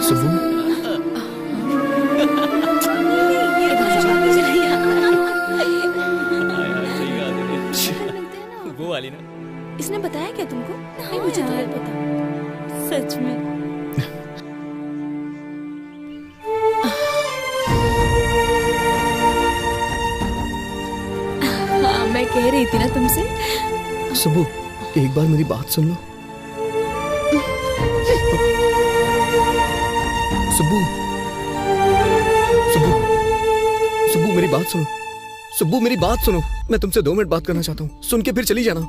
सुब्बू। वो वाली ना। इसने बताया क्या तुमको? नहीं मुझे तो नहीं पता। सच में। हाँ मैं कह रही थी ना तुमसे। सुब्बू एक बार मेरी बात सुन लो। सुब्बू। सुब्बू। सुब्बू मेरी बात सुनो। सुब्बू मेरी बात सुनो, मैं तुमसे 2 मिनट बात करना चाहता हूँ। सुन के फिर चली जाना।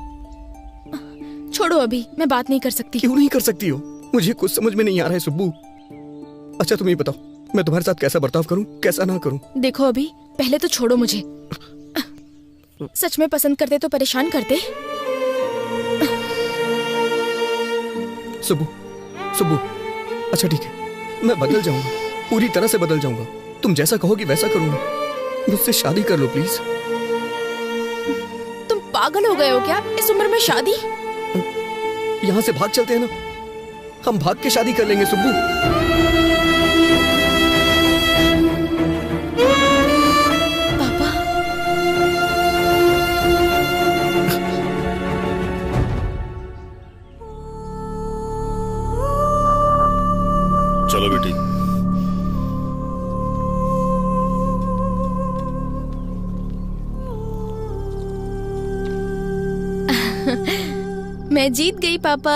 छोड़ो, अभी मैं बात नहीं कर सकती। क्यों नहीं कर सकती हो? मुझे कुछ समझ में नहीं आ रहा है सुब्बू। अच्छा तुम ही बताओ, मैं तुम्हारे साथ कैसा बर्ताव करूं, कैसा ना करूं? देखो अभी, पहले तो छोड़ो मुझे। सच में पसंद करते तो परेशान करते। सुब्बू। सुब्बू अच्छा ठीक है, मैं बदल जाऊंगा, पूरी तरह से बदल जाऊंगा। तुम जैसा कहोगी वैसा करूंगा। मुझसे शादी कर लो प्लीज। तुम पागल हो गए हो क्या? इस उम्र में शादी? यहाँ से भाग चलते हैं ना, हम भाग के शादी कर लेंगे सुब्बू। पापा। चलो बेटी। मैं जीत गई पापा।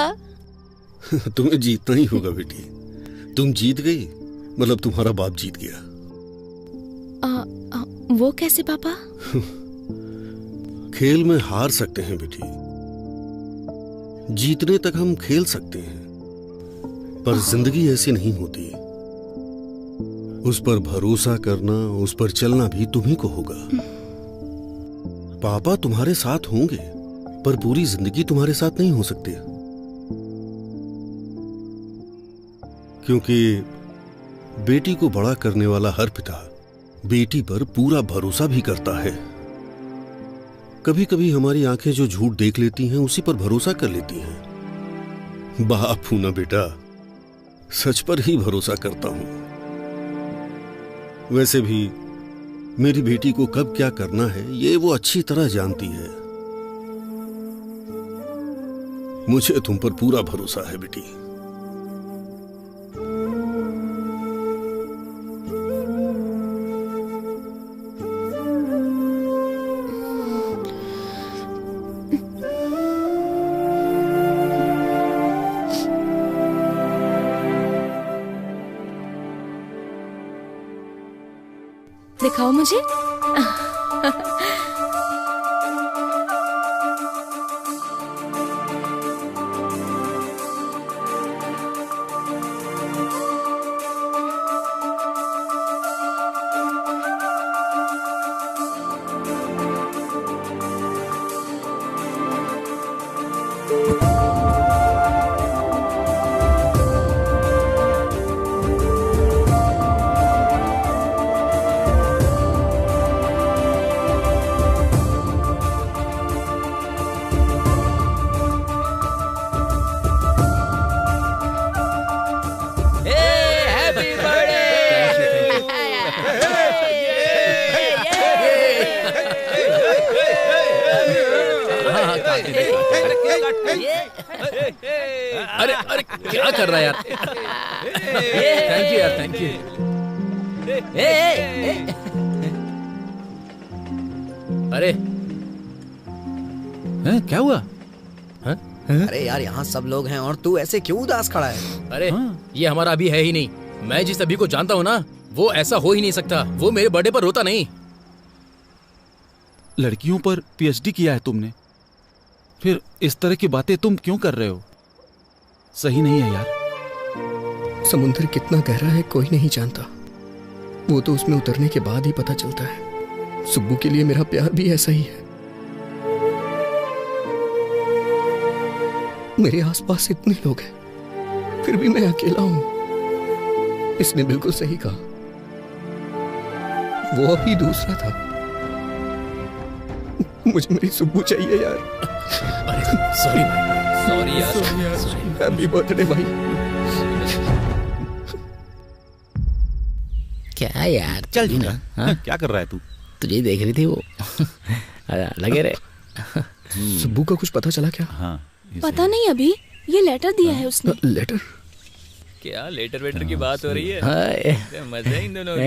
तुम्हें जीतना ही होगा बेटी। तुम जीत गई मतलब तुम्हारा बाप जीत गया। वो कैसे पापा? खेल में हार सकते हैं बेटी, जीतने तक हम खेल सकते हैं, पर जिंदगी ऐसी नहीं होती। उस पर भरोसा करना, उस पर चलना भी तुम्ही को होगा। पापा तुम्हारे साथ होंगे, पर पूरी जिंदगी तुम्हारे साथ नहीं हो सकती, क्योंकि बेटी को बड़ा करने वाला हर पिता बेटी पर पूरा भरोसा भी करता है। कभी कभी हमारी आंखें जो झूठ देख लेती हैं उसी पर भरोसा कर लेती हैं। बाप हूं ना बेटा, सच पर ही भरोसा करता हूं। वैसे भी मेरी बेटी को कब क्या करना है ये वो अच्छी तरह जानती है। मुझे तुम पर पूरा भरोसा है बेटी। दिखाओ मुझे। अरे अरे क्या कर रहा है यार? थैंक यू यार, थैंक यू। अरे क्या हुआ? अरे यार यहाँ सब लोग हैं और तू ऐसे क्यों उदास खड़ा है? अरे ये हमारा अभी है ही नहीं। मैं जिस अभी को जानता हूँ ना वो ऐसा हो ही नहीं सकता। वो मेरे बर्थडे पर रोता नहीं। लड़कियों पर पीएचडी किया है तुमने, फिर इस तरह की बातें तुम क्यों कर रहे हो? सही नहीं है यार। समुद्र कितना गहरा है कोई नहीं जानता, वो तो उसमें उतरने के बाद ही पता चलता है। सुब्बू के लिए मेरा प्यार भी ऐसा ही है। मेरे आसपास इतने लोग हैं फिर भी मैं अकेला हूं। इसने बिल्कुल सही कहा, वो अभी दूसरा था। मुझे मेरी सुब्बू चाहिए यार। अरे सॉरी भाई, सॉरी यार, हैप्पी बर्थडे भाई। क्या यार, चल जी ना। क्या कर रहा है तू? तुझे देख रही थी वो। लगे रे। सुब्बू का कुछ पता चला क्या? हाँ, पता नहीं, अभी ये लेटर दिया है उसने। लेटर? क्या लेटर वेटर की बात हो रही है? मजे इन दोनों।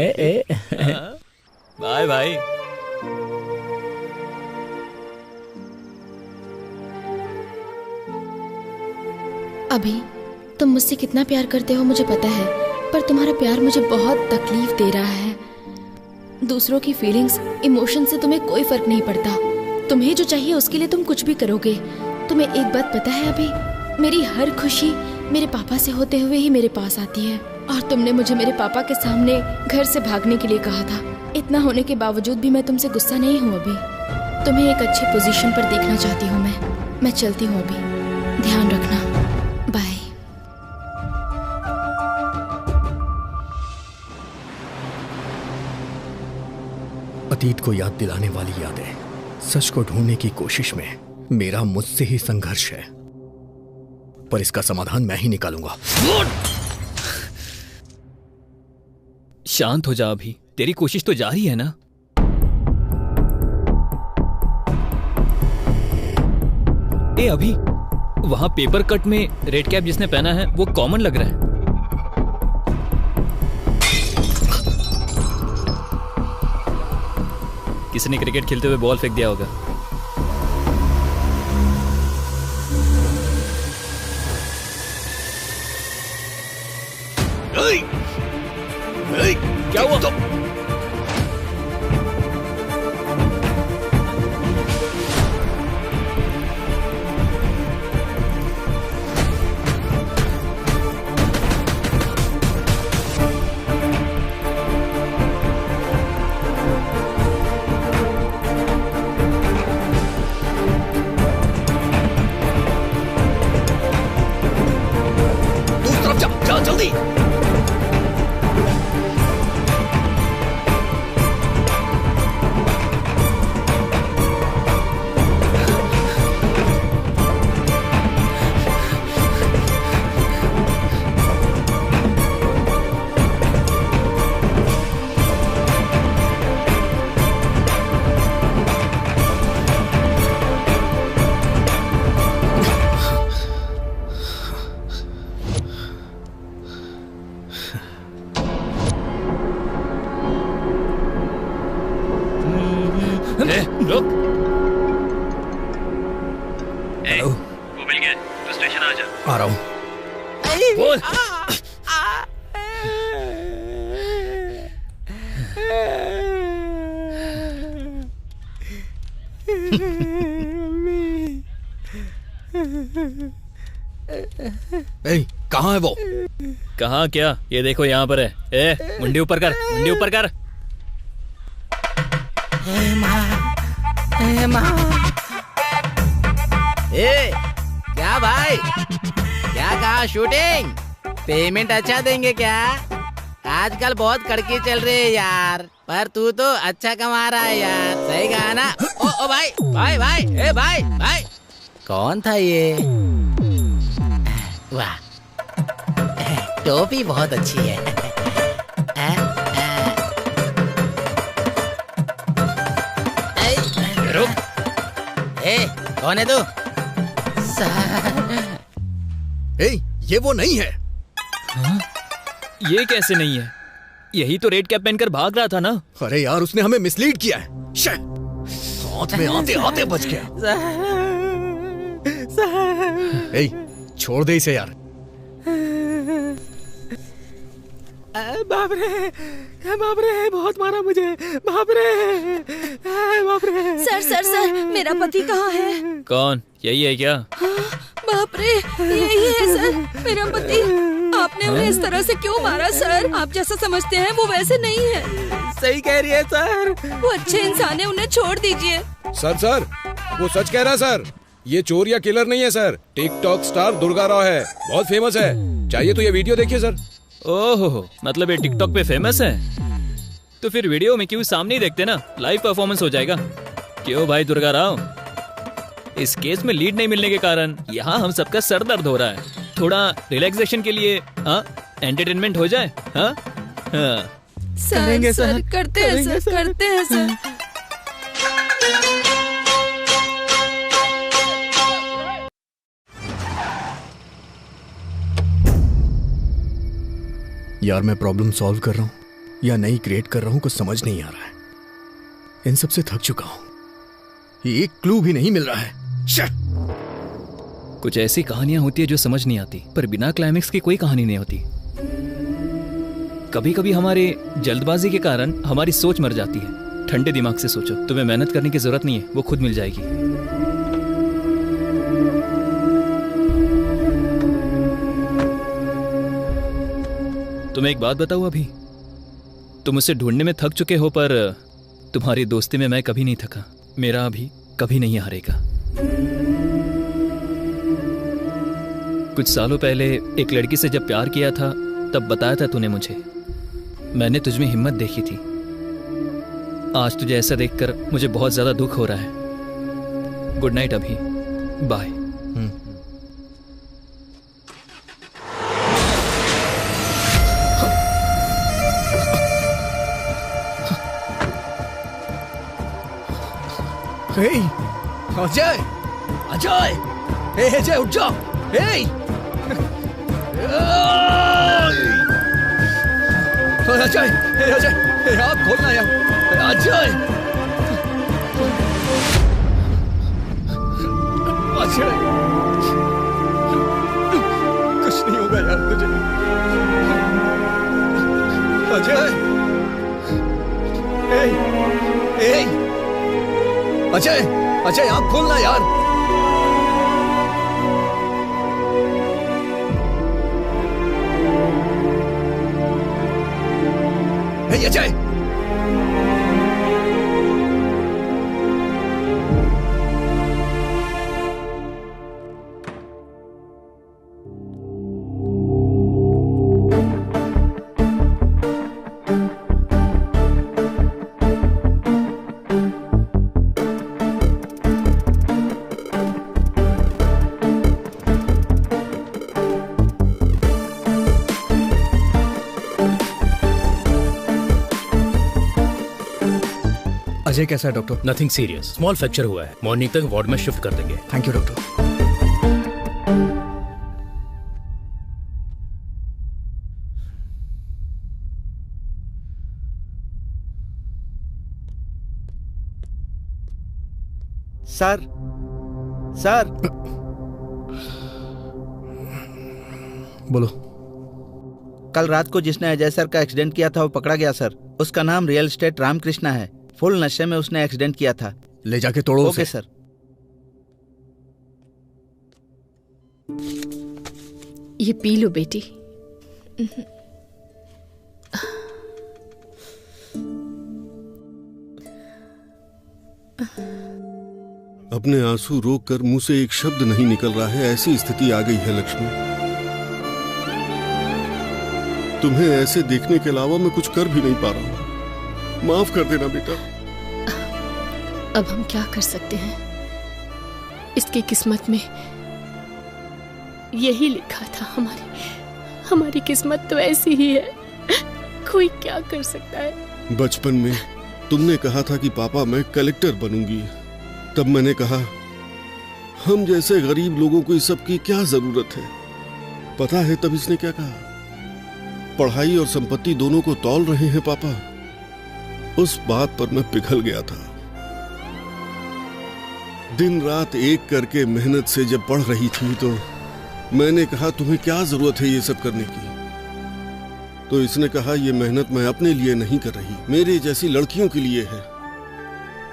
बाय भाई। अभी तुम मुझसे कितना प्यार करते हो मुझे पता है, पर तुम्हारा प्यार मुझे बहुत तकलीफ दे रहा है। दूसरों की फीलिंग्स, इमोशन से तुम्हें कोई फर्क नहीं पड़ता। तुम्हें जो चाहिए उसके लिए तुम कुछ भी करोगे। तुम्हें एक बात पता है अभी, मेरी हर खुशी मेरे पापा से होते हुए ही मेरे पास आती है। और तुमने मुझे मेरे पापा के सामने घर से भागने के लिए कहा था। इतना होने के बावजूद भी मैं तुमसे गुस्सा नहीं हूँ अभी। तुम्हें एक अच्छी पोजीशन पर देखना चाहती हूँ मैं चलती हूँ अभी। ध्यान रखना, बाय। अतीत को याद दिलाने वाली यादें, सच को ढूंढने की कोशिश में मेरा मुझसे ही संघर्ष है, पर इसका समाधान मैं ही निकालूंगा। शांत हो जा अभी, तेरी कोशिश तो जारी है ना। ए अभी, वहां पेपर कट में रेड कैप जिसने पहना है वो कॉमन लग रहा है। किसी ने क्रिकेट खेलते हुए बॉल फेंक दिया होगा। क्या हुआ? दूसरी तरफ जा, जल्दी। आ रहा हूँ। बोल। कहाँ है वो? कहाँ क्या? ये देखो यहाँ पर है। ए, मुंडी ऊपर कर, मुंडी ऊपर कर। ए, क्या भाई, क्या कहा शूटिंग? पेमेंट अच्छा देंगे क्या? आजकल बहुत कड़की चल रही है यार, पर तू तो अच्छा कमा रहा है यार। सही कहा ना? ओ भाई भाई भाई, ए भाई भाई, कौन था ये? वाह, टोपी बहुत अच्छी है। रुक। ए, कौन है तू? ये वो नहीं है। हाँ? ये कैसे नहीं है? यही तो रेड कैप पहनकर भाग रहा था ना। अरे यार, उसने हमें मिसलीड किया है। हाथ में आते आते बच गया। छोड़ दे इसे यार। बाप रे, बहुत मारा मुझे। बाप रे। सर सर सर, मेरा पति कहाँ है? कौन? यही है क्या? बाप रे, यही है सर, मेरा पति। आपने उन्हें इस तरह से क्यों मारा सर? आप जैसा समझते हैं वो वैसे नहीं है। सही कह रही है सर। वो अच्छे इंसान है, उन्हें छोड़ दीजिए। सर, वो सच कह रहा है सर। ये चोर या किलर नहीं है sir. TikTok star Durga Rao है, बहुत फेमस है। चाहिए तो ये वीडियो देखिए सर। ओहो, मतलब ये टिकटॉक पे फेमस है? तो फिर वीडियो में क्यों सामने ही देखते ना, लाइव परफॉर्मेंस हो जाएगा। क्यों भाई दुर्गा राव, इस केस में लीड नहीं मिलने के कारण यहाँ हम सबका सर दर्द हो रहा है। थोड़ा रिलैक्सेशन के लिए एंटरटेनमेंट हो जाए। करेंगे सर, करते हैं सर, करते हैं सर। यार, मैं प्रॉब्लम सॉल्व कर रहा हूँ या नई क्रिएट कर रहा हूँ, कुछ समझ नहीं आ रहा है। इन सब से थक चुका हूँ। एक क्लू भी नहीं मिल रहा है। कुछ ऐसी कहानियां होती है जो समझ नहीं आती, पर बिना क्लाइमेक्स की कोई कहानी नहीं होती। कभी कभी हमारे जल्दबाजी के कारण हमारी सोच मर जाती है। ठंडे दिमाग से सोचो, तुम्हें मेहनत करने की जरूरत नहीं है, वो खुद मिल जाएगी। तुम्हें एक बात बताऊं, अभी तुम मुझसे ढूंढने में थक चुके हो, पर तुम्हारी दोस्ती में मैं कभी नहीं थका। मेरा अभी कभी नहीं हारेगा। कुछ सालों पहले एक लड़की से जब प्यार किया था, तब बताया था तूने मुझे। मैंने तुझमें हिम्मत देखी थी। आज तुझे ऐसा देखकर मुझे बहुत ज्यादा दुख हो रहा है। गुड नाइट अभी, बाय। अजय, अजय, अजय उठ जाओ। अजय, अजय, आप खोलना यार। अजय, अजय, कुछ नहीं होगा यार तुझे। अजय, अजय, अजय, आप खोलना यार। अजय, अजय कैसा है doctor? Nothing serious, small fracture हुआ है। मॉर्निंग तक वार्ड में शिफ्ट कर देंगे। Thank you doctor. Sir, sir, बोलो। कल रात को जिसने अजय सर का एक्सीडेंट किया था वो पकड़ा गया सर। उसका नाम रियल एस्टेट रामकृष्णा है। फुल नशे में उसने एक्सीडेंट किया था। ले जाके तोड़ो ओके सर। ये पी लो बेटी। अपने आंसू रोक कर मुंह से एक शब्द नहीं निकल रहा है, ऐसी स्थिति आ गई है लक्ष्मी। तुम्हें ऐसे देखने के अलावा मैं कुछ कर भी नहीं पा रहा हूं। माफ कर देना बेटा। अब हम क्या कर सकते हैं? इसकी किस्मत में यही लिखा था। हमारी किस्मत तो ऐसी ही है। कोई क्या कर सकता है? बचपन में तुमने कहा था कि पापा मैं कलेक्टर बनूंगी। तब मैंने कहा हम जैसे गरीब लोगों को इस सब की क्या जरूरत है। पता है तब इसने क्या कहा? पढ़ाई और संपत्ति दोनों को तौल रहे हैं पापा। उस बात पर मैं पिघल गया था। दिन रात एक करके मेहनत से जब पढ़ रही थी तो मैंने कहा तुम्हें क्या जरूरत है ये सब करने की। तो इसने कहा ये मेहनत मैं अपने लिए नहीं कर रही, मेरे जैसी लड़कियों के लिए है।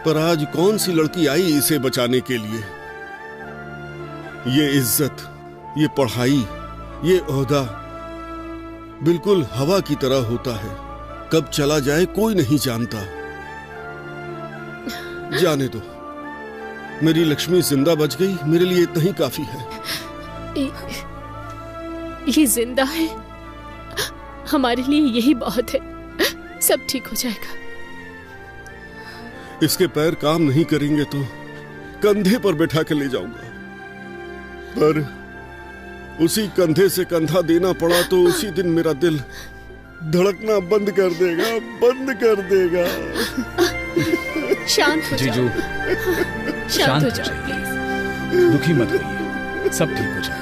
पर आज कौन सी लड़की आई इसे बचाने के लिए? ये इज्जत, ये पढ़ाई, ये ओहदा बिल्कुल हवा की तरह होता है। कब चला जाए कोई नहीं जानता। जाने दो, मेरी लक्ष्मी जिंदा बच गई, मेरे लिए इतना ही काफी है। ये जिंदा है, हमारे लिए यही बहुत है। सब ठीक हो जाएगा। इसके पैर काम नहीं करेंगे तो कंधे पर बैठा कर ले जाऊंगा। पर उसी कंधे से कंधा देना पड़ा तो उसी दिन मेरा दिल धड़कना बंद कर देगा, बंद कर देगा। शांत हो जीजू, शांत हो जाओ प्लीज। दुखी मत होइए, सब ठीक हो जाएगा।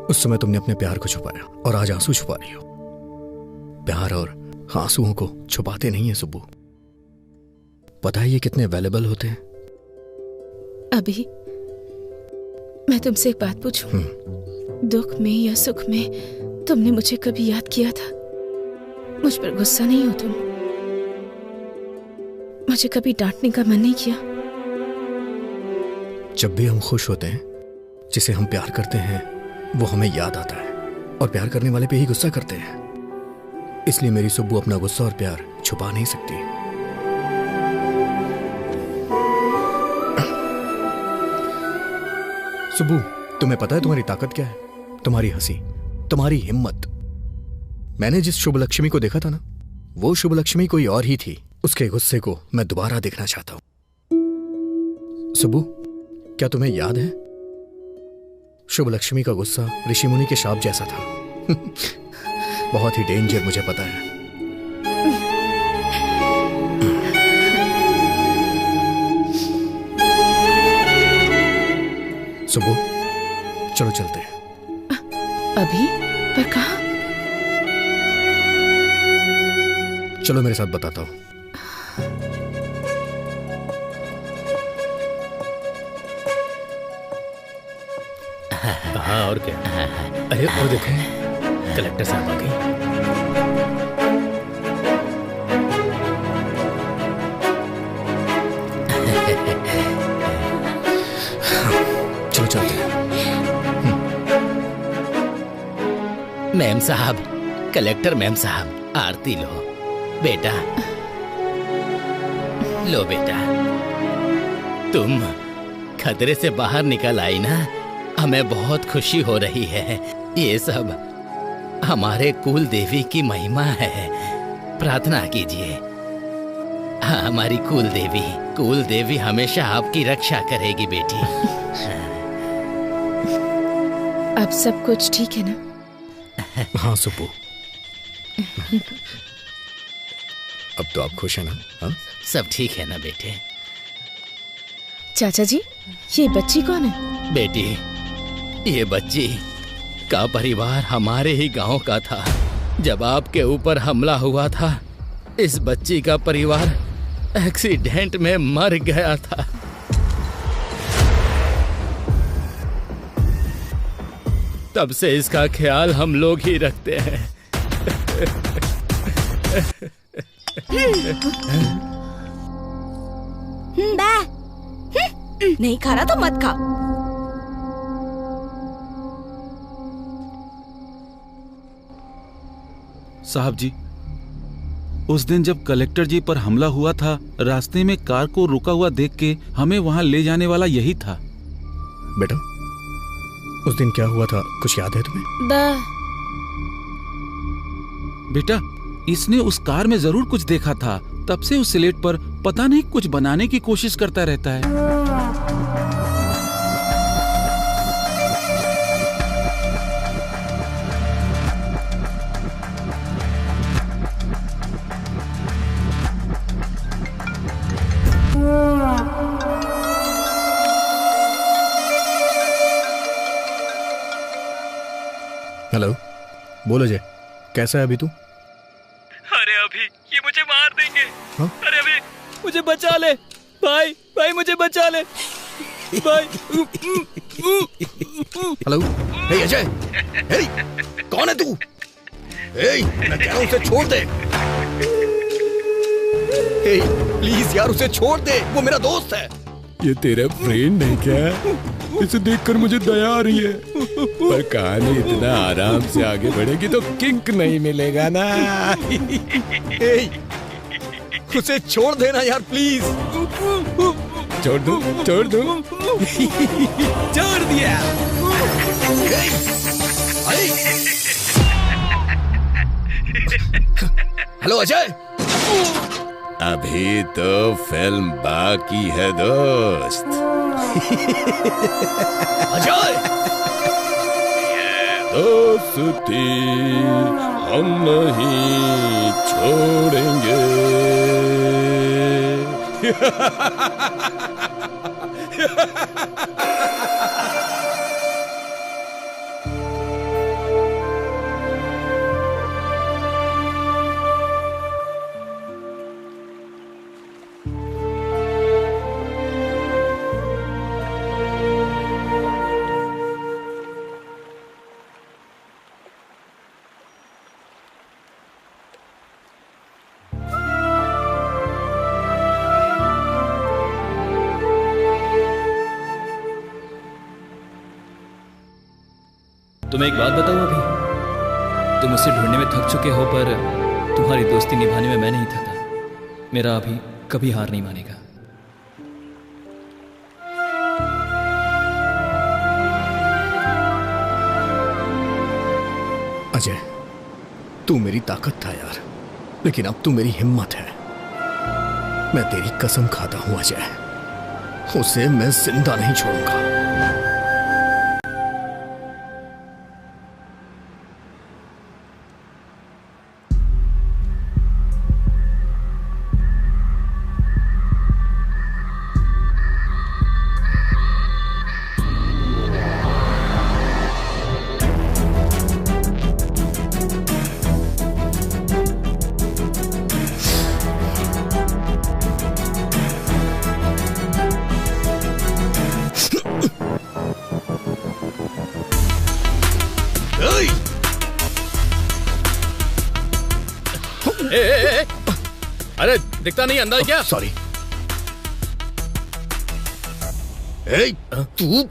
उस समय तुमने अपने प्यार को छुपाया और आज आंसू छुपा रही हो। प्यार और आंसुओं को छुपाते नहीं है सुब्बू। पता है ये कितने वैल्यूएबल होते हैं? अभी मैं तुमसे एक बात पूछूं? दुख में या सुख में तुमने मुझे कभी याद किया था? मुझ पर गुस्सा नहीं हो तुम? मुझे कभी डांटने का मन नहीं किया? जब भी हम खुश होते हैं, जिसे हम प्यार करते हैं वो हमें याद आता है और प्यार करने वाले पे ही गुस्सा करते हैं। इसलिए मेरी सुब्बू अपना गुस्सा और प्यार छुपा नहीं सकती। सुब्बू, तुम्हें पता है तुम्हारी ताकत क्या है? तुम्हारी हंसी, तुम्हारी हिम्मत। मैंने जिस शुभ लक्ष्मी को देखा था ना, वो शुभ लक्ष्मी कोई और ही थी। उसके गुस्से को मैं दोबारा देखना चाहता हूं। सुब्बू, क्या तुम्हें याद है शुभ लक्ष्मी का गुस्सा ऋषि मुनि के शाप जैसा था। बहुत ही डेंजर, मुझे पता है। सुबह चलो चलते हैं। अभी? पर कहाँ? चलो मेरे साथ बताता हूं। हाँ और क्या? अरे और देखो, कलेक्टर साहब आ गई। चलो चलते हैं। मैम साहब, कलेक्टर मैम साहब, आरती लो। बेटा लो बेटा, तुम खतरे से बाहर निकल आई ना, हमें बहुत खुशी हो रही है। ये सब हमारे कुल देवी की महिमा है। प्रार्थना कीजिए। हमारी कुल देवी हमेशा आपकी रक्षा करेगी बेटी। अब सब कुछ ठीक है ना? हाँ सुप्पू, अब तो आप खुश हैं ना? हाँ? सब ठीक है ना बेटे? चाचा जी, ये बच्ची कौन है? बेटी, ये बच्ची का परिवार हमारे ही गांव का था। जब आपके ऊपर हमला हुआ था, इस बच्ची का परिवार एक्सीडेंट में मर गया था। तब से इसका ख्याल हम लोग ही रखते हैं। नहीं खा रहा तो मत खा। साहब जी, उस दिन जब कलेक्टर जी पर हमला हुआ था, रास्ते में कार को रुका हुआ देख के हमें वहां ले जाने वाला यही था। बेटा, उस दिन क्या हुआ था, कुछ याद है तुम्हें? बेटा, इसने उस कार में जरूर कुछ देखा था। तब से उस स्लेट पर पता नहीं कुछ बनाने की कोशिश करता रहता है। हेलो, बोलो जय, कैसा है अभी तू? अरे अभी ये मुझे मार देंगे। हाँ? अरे अभी मुझे बचा ले भाई, भाई मुझे बचा ले भाई। हेलो, हे अजय, हे, कौन है तू? हे, मैं कह रहा हूं उसे छोड़ दे। हे, प्लीज यार उसे छोड़ दे, वो मेरा दोस्त है। ये तेरा फ्रेंड है क्या? इसे देखकर मुझे दया आ रही है, पर कहानी इतना आराम से आगे बढ़ेगी तो किंक नहीं मिलेगा ना। उसे छोड़ देना यार प्लीज। छोड़ दो, छोड़ दो। छोड़ दिया। हेलो अजय। अभी तो फिल्म बाकी है दोस्त। अजय, दोस्ती हम नहीं छोड़ेंगे। तुम्हें एक बात बताऊं, अभी तुम मुझसे ढूंढने में थक चुके हो, पर तुम्हारी दोस्ती निभाने में मैं नहीं थका। मेरा अभी कभी हार नहीं मानेगा। अजय, तू मेरी ताकत था यार, लेकिन अब तू मेरी हिम्मत है। मैं तेरी कसम खाता हूं अजय, उसे मैं जिंदा नहीं छोड़ूंगा। अरे दिखता नहीं अंदर क्या? सॉरी। तू?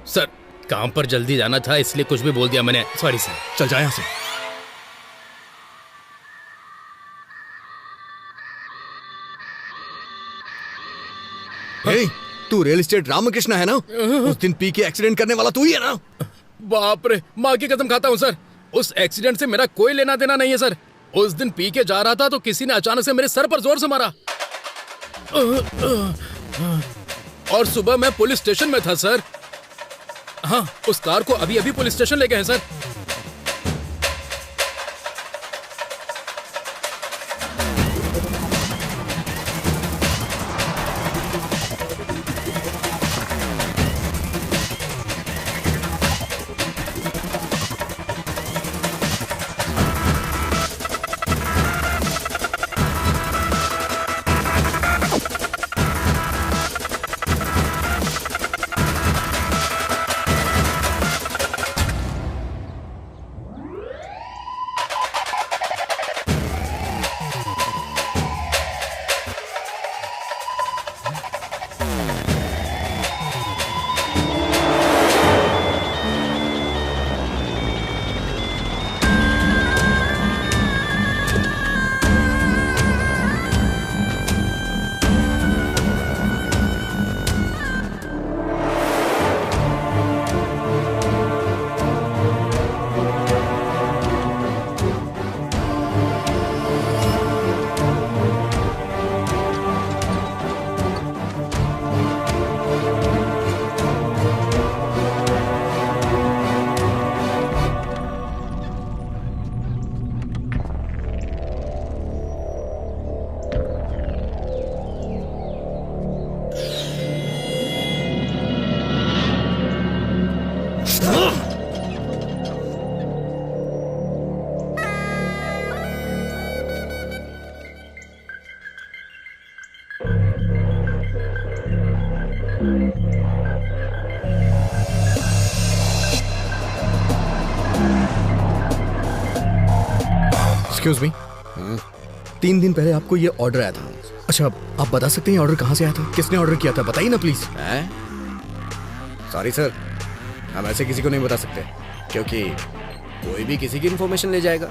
सर, काम पर जल्दी जाना था इसलिए कुछ भी बोल दिया मैंने। Sorry sir. चल जा यहाँ से। तू रियल एस्टेट रामकृष्ण है ना? उस दिन पी के एक्सीडेंट करने वाला तू ही है ना? बाप रे, माँ की कसम खाता हूँ सर, उस एक्सीडेंट से मेरा कोई लेना देना नहीं है सर। उस दिन पी के जा रहा था तो किसी ने अचानक से मेरे सर पर जोर से मारा और सुबह मैं पुलिस स्टेशन में था सर। हाँ, उस कार को अभी अभी पुलिस स्टेशन ले गए हैं सर। एक्सक्यूज मी, 3 दिन पहले आपको ये ऑर्डर आया था। अच्छा, आप बता सकते हैं ऑर्डर कहाँ से आया था? किसने ऑर्डर किया था? बताइए ना प्लीज। सॉरी सर, हम ऐसे किसी को नहीं बता सकते क्योंकि कोई भी किसी की इन्फॉर्मेशन ले जाएगा।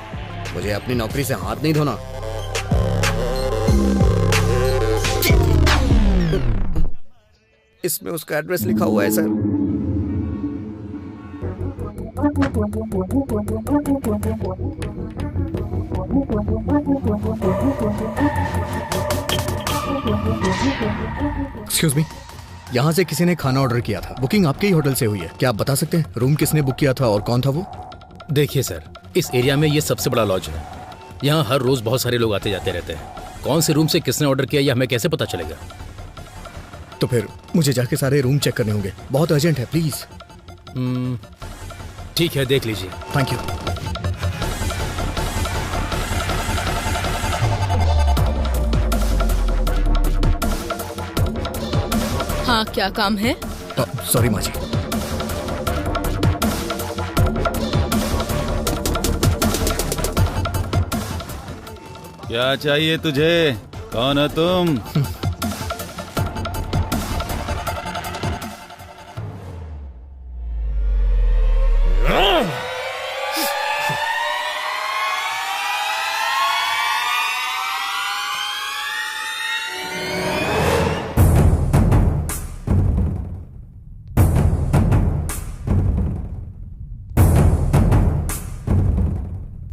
मुझे अपनी नौकरी से हाथ नहीं धोना। इसमें उसका एड्रेस लिखा हुआ है सर। एक्सक्यूज मी, यहाँ से किसी ने खाना ऑर्डर किया था। बुकिंग आपके ही होटल से हुई है। क्या आप बता सकते हैं रूम किसने बुक किया था और कौन था वो? देखिए सर, इस एरिया में ये सबसे बड़ा लॉज है। यहाँ हर रोज बहुत सारे लोग आते जाते रहते हैं। कौन से रूम से किसने ऑर्डर किया ये हमें कैसे पता चलेगा? तो फिर मुझे जाके सारे रूम चेक करने होंगे। बहुत अर्जेंट है, प्लीज। ठीक है, देख लीजिए। Thank you. हाँ, क्या काम है? सॉरी माँ जी। क्या चाहिए तुझे? कौन हो तुम?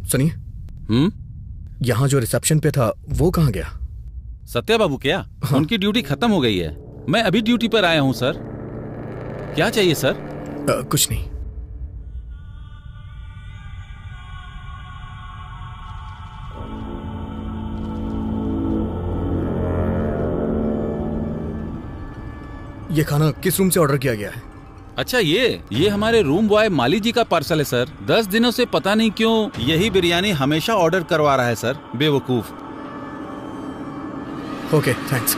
सुनिए, यहाँ जो रिसेप्शन पे था वो कहाँ गया? सत्या बाबू क्या? हाँ। उनकी ड्यूटी खत्म हो गई है। मैं अभी ड्यूटी पर आया हूँ सर। क्या चाहिए सर? कुछ नहीं। ये खाना किस रूम से ऑर्डर किया गया है? अच्छा, ये हमारे रूम बॉय माली जी का पार्सल है सर। 10 दिनों से पता नहीं क्यों यही बिरयानी हमेशा ऑर्डर करवा रहा है सर, बेवकूफ। Okay, thanks.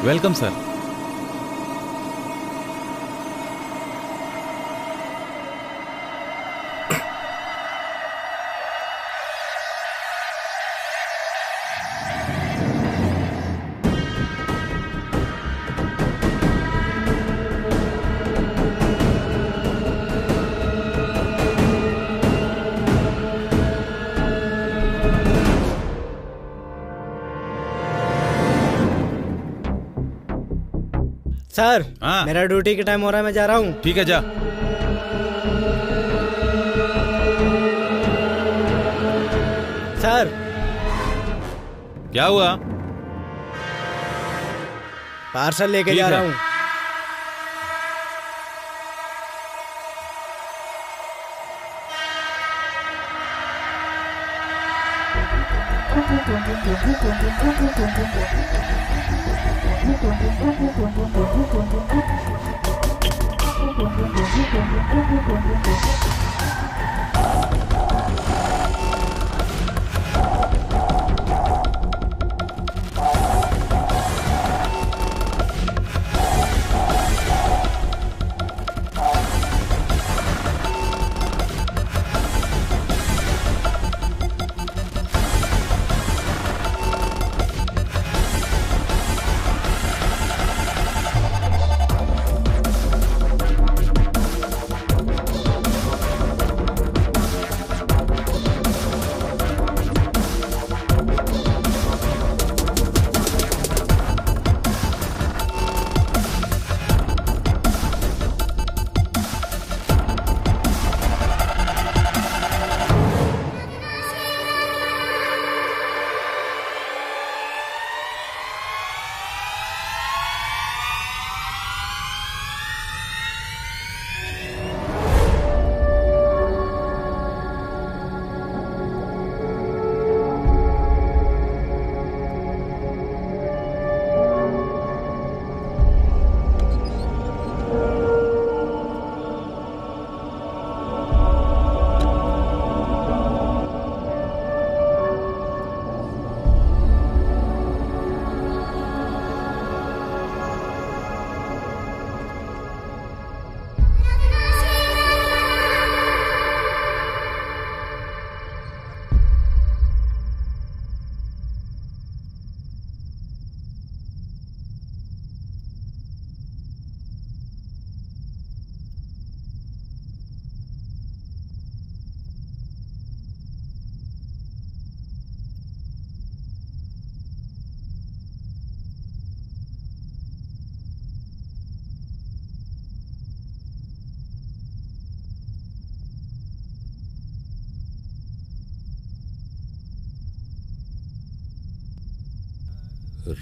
Welcome sir. Sir, मेरा ड्यूटी का टाइम हो रहा है, मैं जा रहा हूँ। ठीक है, जा। क्या हुआ? पार्सल लेके जा रहा हूँ।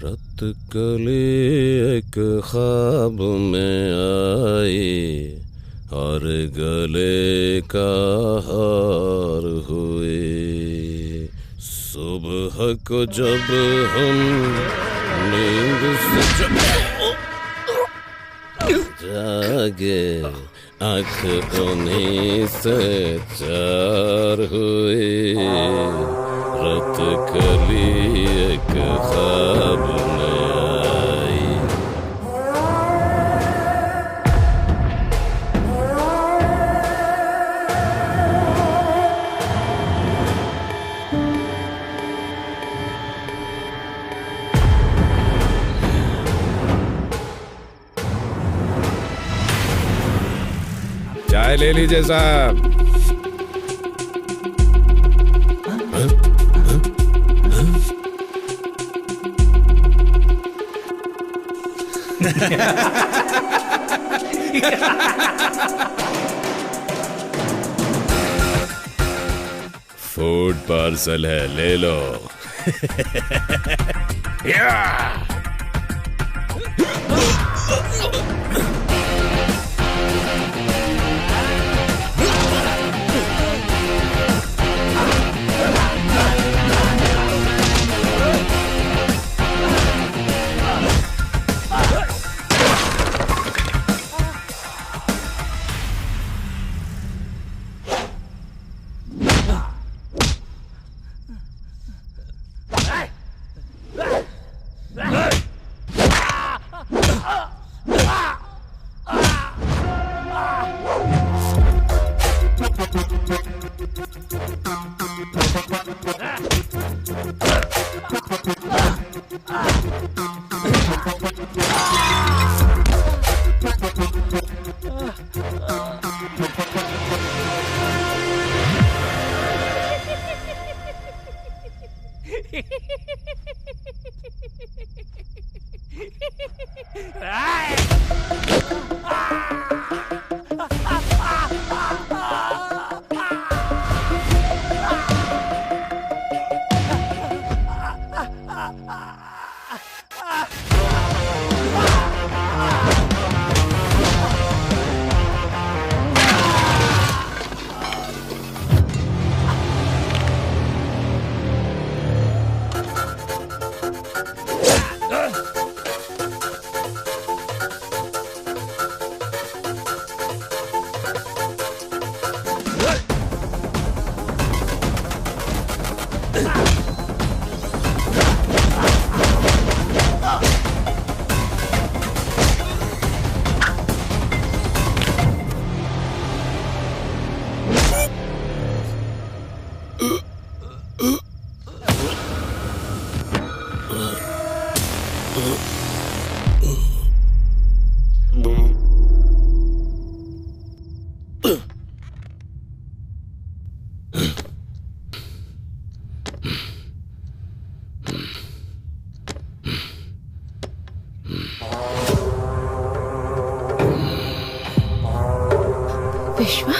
रत कले एक ख्वाब में आई और गले का हार हुए। सुबह को जब हम नींद से जागे आँख उन्हीं से चार हुए। रत कली एक ख्वाब में आई। चाय ले लीजिए साहब। फूड पार्सल है, ले लो। विश्वा,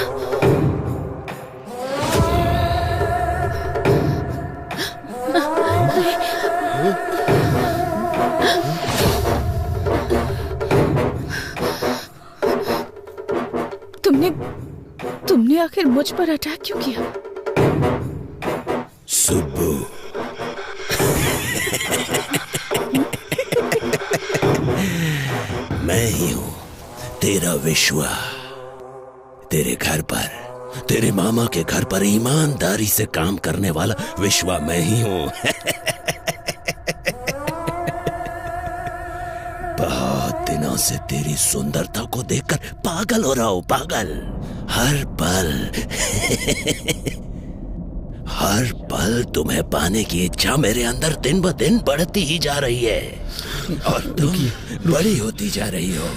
तुमने आखिर मुझ पर अटैक क्यों किया? सुब्बू, मैं ही हूं तेरा विश्वा। तेरे घर पर, तेरे मामा के घर पर ईमानदारी से काम करने वाला विश्वा मैं ही हूं। बहुत दिनों से तेरी सुंदरता को देखकर पागल हो रहा हूं, पागल। हर पल तुम्हें पाने की इच्छा मेरे अंदर दिन ब दिन बढ़ती ही जा रही है और तुम बड़ी होती जा रही हो।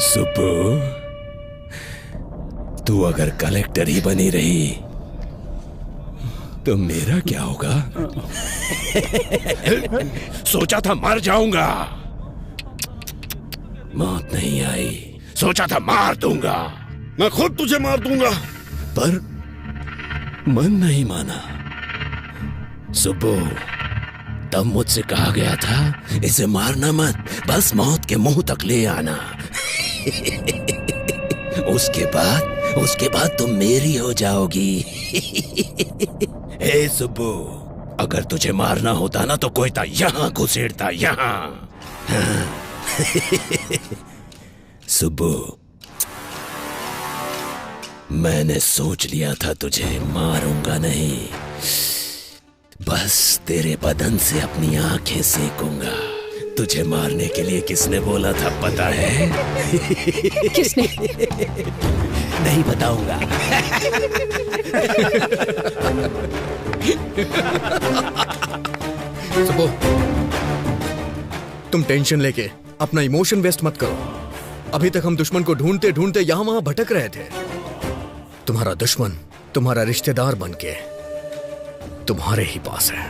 सुब्बू, तू अगर कलेक्टर ही बनी रही तो मेरा क्या होगा? सोचा था मर जाऊंगा, मौत नहीं आई। सोचा था मार दूंगा, मैं खुद तुझे मार दूंगा, पर मन नहीं माना। सुब्बू, तब मुझसे कहा गया था इसे मारना मत, बस मौत के मुंह तक ले आना। उसके बाद तुम मेरी हो जाओगी। हे सुब्बू, अगर तुझे मारना होता ना तो कोई था यहां घुसेड़ता, यहां। सुब्बू, मैंने सोच लिया था तुझे मारूंगा नहीं, बस तेरे बदन से अपनी आंखें सेकूंगा। तुझे मारने के लिए किसने बोला था पता है? किसने? नहीं बताऊंगा। सुबो, तुम टेंशन लेके अपना इमोशन वेस्ट मत करो। अभी तक हम दुश्मन को ढूंढते ढूंढते यहां वहां भटक रहे थे। तुम्हारा दुश्मन तुम्हारा रिश्तेदार बनके तुम्हारे ही पास है।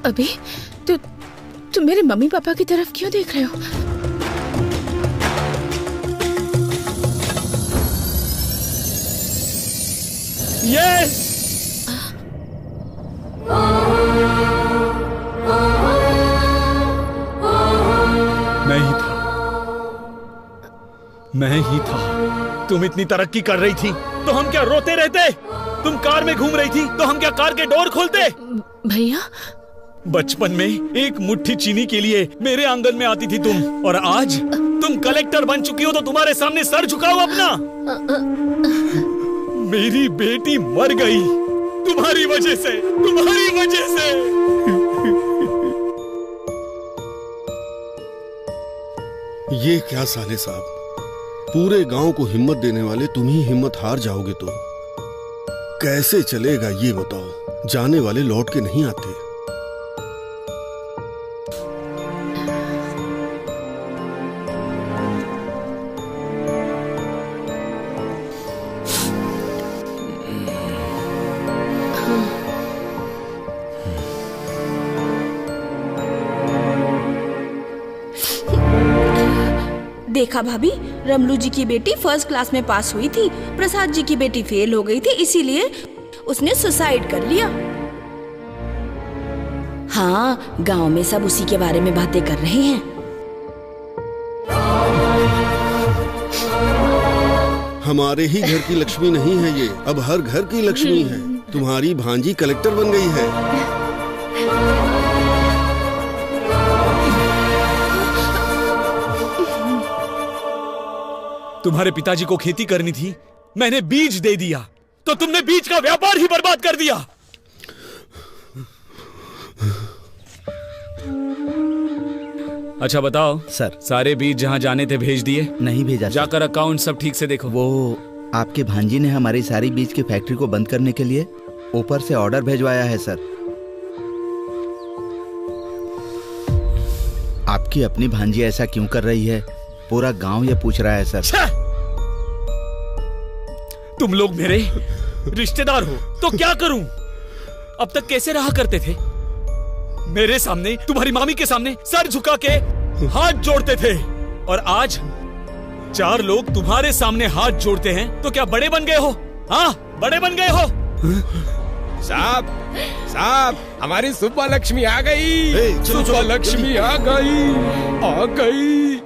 अभी तुम मेरे मम्मी पापा की तरफ क्यों देख रहे हो? यस! मैं ही था। तुम इतनी तरक्की कर रही थी तो हम क्या रोते रहते? तुम कार में घूम रही थी तो हम क्या कार के डोर खोलते? भैया, बचपन में एक मुट्ठी चीनी के लिए मेरे आंगन में आती थी तुम, और आज तुम कलेक्टर बन चुकी हो तो तुम्हारे सामने सर झुकाओ अपना। मेरी बेटी मर गई तुम्हारी वजह से, तुम्हारी वजह से। ये क्या साले साहब, पूरे गांव को हिम्मत देने वाले तुम ही हिम्मत हार जाओगे तो कैसे चलेगा ये बताओ? जाने वाले लौट के नहीं आते। देखा भाभी, रमलू जी की बेटी फर्स्ट क्लास में पास हुई थी, प्रसाद जी की बेटी फेल हो गई थी, इसीलिए उसने सुसाइड कर लिया। हाँ, गांव में सब उसी के बारे में बातें कर रहे हैं। हमारे ही घर की लक्ष्मी नहीं है ये, अब हर घर की लक्ष्मी है। तुम्हारी भांजी कलेक्टर बन गई है। तुम्हारे पिताजी को खेती करनी थी, मैंने बीज दे दिया तो तुमने बीज का व्यापार ही बर्बाद कर दिया। अच्छा बताओ सर, सारे बीज जहां जाने थे भेज दिए? नहीं भेजा। जाकर अकाउंट सब ठीक से देखो। वो आपके भांजी ने हमारी सारी बीज की फैक्ट्री को बंद करने के लिए ऊपर से ऑर्डर भेजवाया है सर। आपकी अपनी भांजी ऐसा क्यों कर रही है, पूरा गांव ये पूछ रहा है सर। तुम लोग मेरे रिश्तेदार हो तो क्या करूं? अब तक कैसे रहा करते थे? मेरे सामने, तुम्हारी मामी के सामने सर झुका के हाथ जोड़ते थे, और आज 4 लोग तुम्हारे सामने हाथ जोड़ते हैं, तो क्या बड़े बन गए हो? हाँ, बड़े बन गए हो? साहब, साहब, हमारी सुब्बा लक्ष्मी आ गई। सुब्बा लक्ष्मी आ गई, आ गई।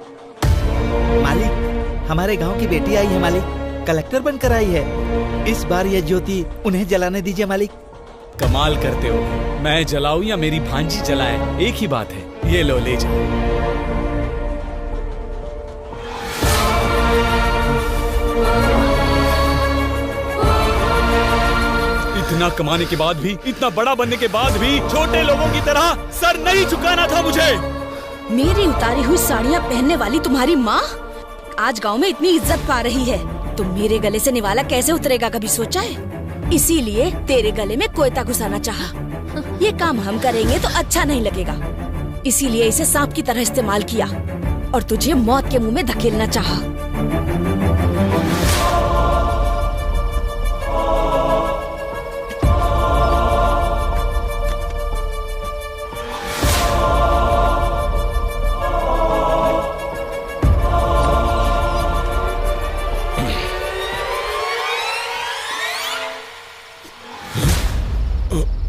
मालिक, हमारे गांव की बेटी आई है मालिक, कलेक्टर बनकर आई है। इस बार यह ज्योति उन्हें जलाने दीजिए मालिक। कमाल करते हो, मैं जलाऊं या मेरी भांजी जलाए, एक ही बात है। ये लो, ले जाओ। इतना कमाने के बाद भी, इतना बड़ा बनने के बाद भी छोटे लोगों की तरह सर नहीं झुकाना था मुझे। मेरी उतारी हुई साड़ियाँ पहनने वाली तुम्हारी माँ आज गांव में इतनी इज्जत पा रही है, तो मेरे गले से निवाला कैसे उतरेगा, कभी सोचा है? इसीलिए तेरे गले में कोयता घुसाना चाहा। ये काम हम करेंगे तो अच्छा नहीं लगेगा, इसीलिए इसे सांप की तरह इस्तेमाल किया और तुझे मौत के मुंह में धकेलना चाहा।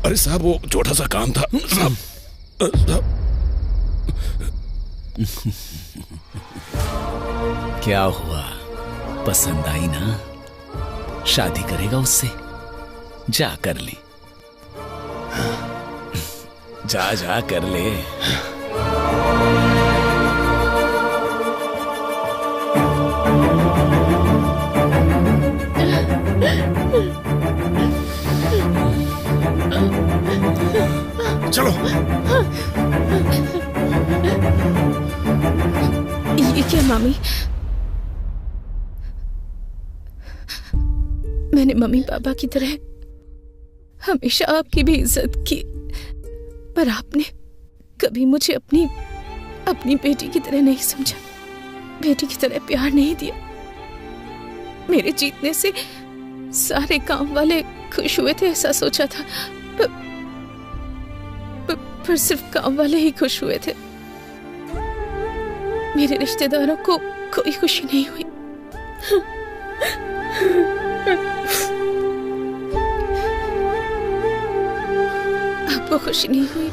अरे साहब, वो छोटा सा काम था साहब। क्या हुआ, पसंद आई ना? शादी करेगा उससे? जा कर ले, जा जा कर ले। चलो। ये क्या मामी? मैंने मम्मी पापा की तरह हमेशा आपकी भी इज्जत की, पर आपने कभी मुझे अपनी बेटी की तरह नहीं समझा, बेटी की तरह प्यार नहीं दिया। मेरे जीतने से सारे गांव वाले खुश हुए थे ऐसा सोचा था, पर सिर्फ गांव वाले ही खुश हुए थे। मेरे रिश्तेदारों को कोई खुशी नहीं हुई। आपको खुशी नहीं हुई?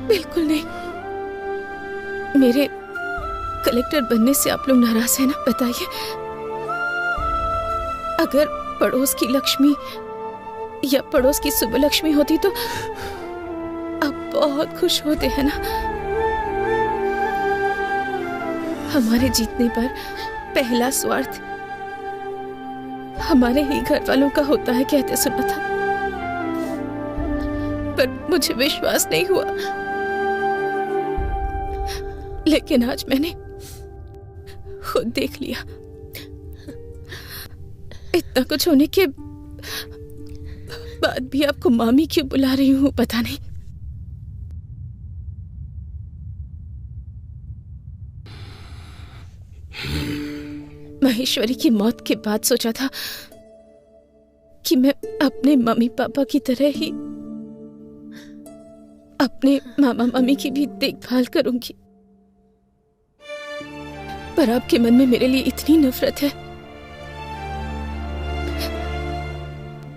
बिल्कुल नहीं। मेरे कलेक्टर बनने से आप लोग नाराज हैं ना? बताइए, अगर पड़ोस की लक्ष्मी या पड़ोस की सुबह लक्ष्मी होती तो आप बहुत खुश होते हैं ना? हमारे जीतने पर पहला स्वार्थ हमारे ही घर वालों का होता है कहते सुना था, पर मुझे विश्वास नहीं हुआ। लेकिन आज मैंने खुद देख लिया। इतना कुछ होने के बाद भी आपको मामी क्यों बुला रही हूँ पता नहीं। महेश्वरी की मौत के बाद सोचा था कि मैं अपने मम्मी पापा की तरह ही अपने मामा मम्मी की भी देखभाल करूंगी, पर आपके मन में मेरे लिए इतनी नफरत है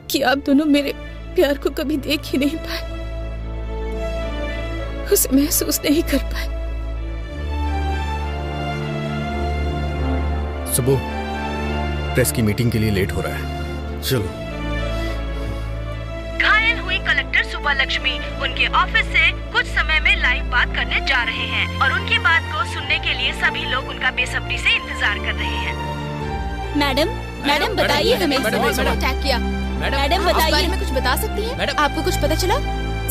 कि आप दोनों मेरे प्यार को कभी देख ही नहीं पाए, उसे महसूस नहीं कर पाए। सुबह प्रेस की मीटिंग के लिए लेट हो रहा है, चलो। घायल हुई कलेक्टर सुबह लक्ष्मी उनके ऑफिस से कुछ समय में लाइव बात करने जा रहे हैं और उनकी बात को सुनने के लिए सभी लोग उनका बेसब्री से इंतजार कर रहे हैं। मैडम बताइए, हमें अटैक किया। मैडम बताइए, बारे में कुछ बता सकती हैं? आपको कुछ पता चला?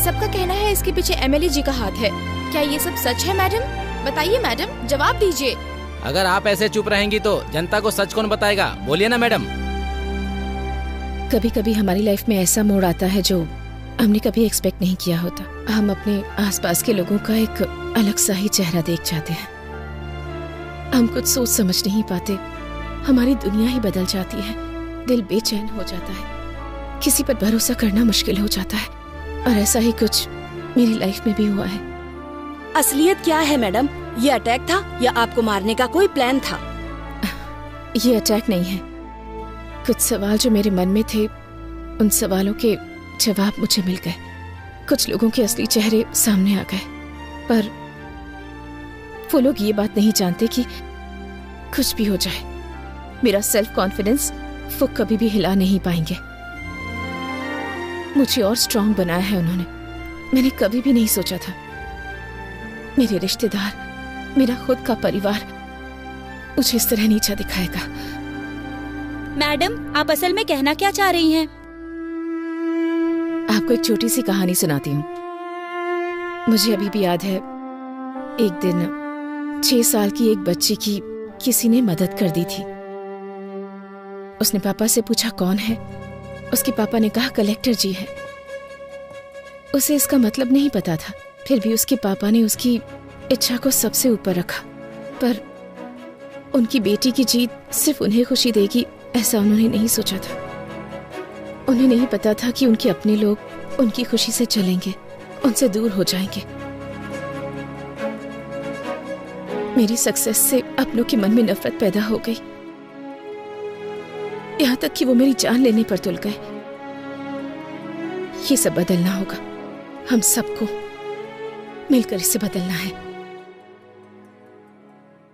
सबका कहना है इसके पीछे एमएलए जी का हाथ है, क्या ये सब सच है? मैडम बताइए, मैडम जवाब दीजिए। अगर आप ऐसे चुप रहेंगी तो जनता को सच कौन बताएगा? बोलिए ना मैडम। कभी कभी हमारी लाइफ में ऐसा मोड़ आता है जो हमने कभी एक्सपेक्ट नहीं किया होता। हम अपने आसपास के लोगों का एक अलग सा ही चेहरा देख जाते हैं। हम कुछ सोच समझ नहीं पाते, हमारी दुनिया ही बदल जाती है, दिल बेचैन हो जाता है, किसी पर भरोसा करना मुश्किल हो जाता है। और ऐसा ही कुछ मेरी लाइफ में भी हुआ है। असलियत क्या है मैडम? ये अटैक था या आपको मारने का कोई प्लान था? ये अटैक नहीं है। कुछ सवाल जो मेरे मन में थे, उन सवालों के जवाब मुझे मिल गए। कुछ लोगों के असली चेहरे सामने आ गए, पर वो लोग ये बात नहीं जानते कि कुछ भी हो जाए, मेरा सेल्फ कॉन्फिडेंस वो कभी भी हिला नहीं पाएंगे। मुझे और स्ट्रांग बनाया है उन्होंने। मैंने कभी भी नहीं सोचा था मेरे रिश्तेदार, मेरा खुद का परिवार मुझे इस तरह नीचा दिखाएगा। मैडम, आप असल में कहना क्या चाह रही हैं? आपको एक छोटी सी कहानी सुनाती हूँ। मुझे अभी भी याद है, एक दिन 6 साल की एक बच्ची की किसी ने मदद कर दी थी। उसने पापा से पूछा कौन है। उसके पापा ने कहा कलेक्टर जी है। उसे इसका मतलब नहीं पता था, फिर भी उसके पापा ने उसकी इच्छा को सबसे ऊपर रखा। पर उनकी बेटी की जीत सिर्फ उन्हें खुशी देगी, ऐसा उन्होंने नहीं सोचा था। उन्हें नहीं पता था कि उनके अपने लोग उनकी खुशी से चलेंगे, उनसे दूर हो जाएंगे। मेरी सक्सेस से अपनों के मन में नफरत पैदा हो गई, यहाँ तक कि वो मेरी जान लेने पर तुल गए। ये सब बदलना होगा, हम सबको मिलकर इसे बदलना है।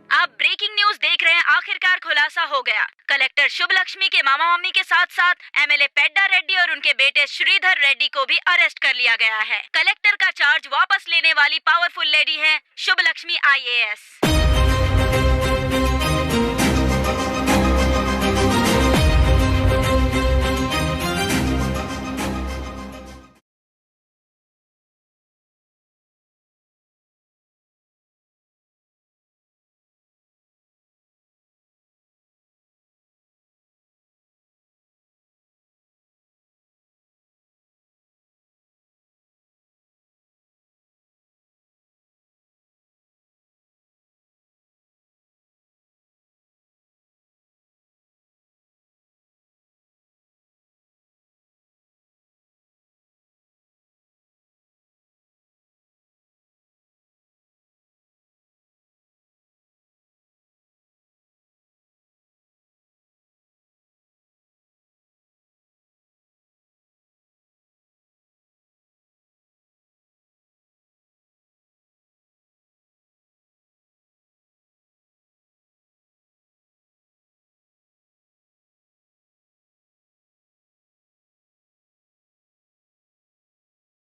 आप ब्रेकिंग न्यूज देख रहे हैं। आखिरकार खुलासा हो गया। कलेक्टर शुभ लक्ष्मी के मामा मम्मी के साथ साथ एमएलए पेड्डा रेड्डी और उनके बेटे श्रीधर रेड्डी को भी अरेस्ट कर लिया गया है। कलेक्टर का चार्ज वापस लेने वाली पावरफुल लेडी है शुभ लक्ष्मी IAS।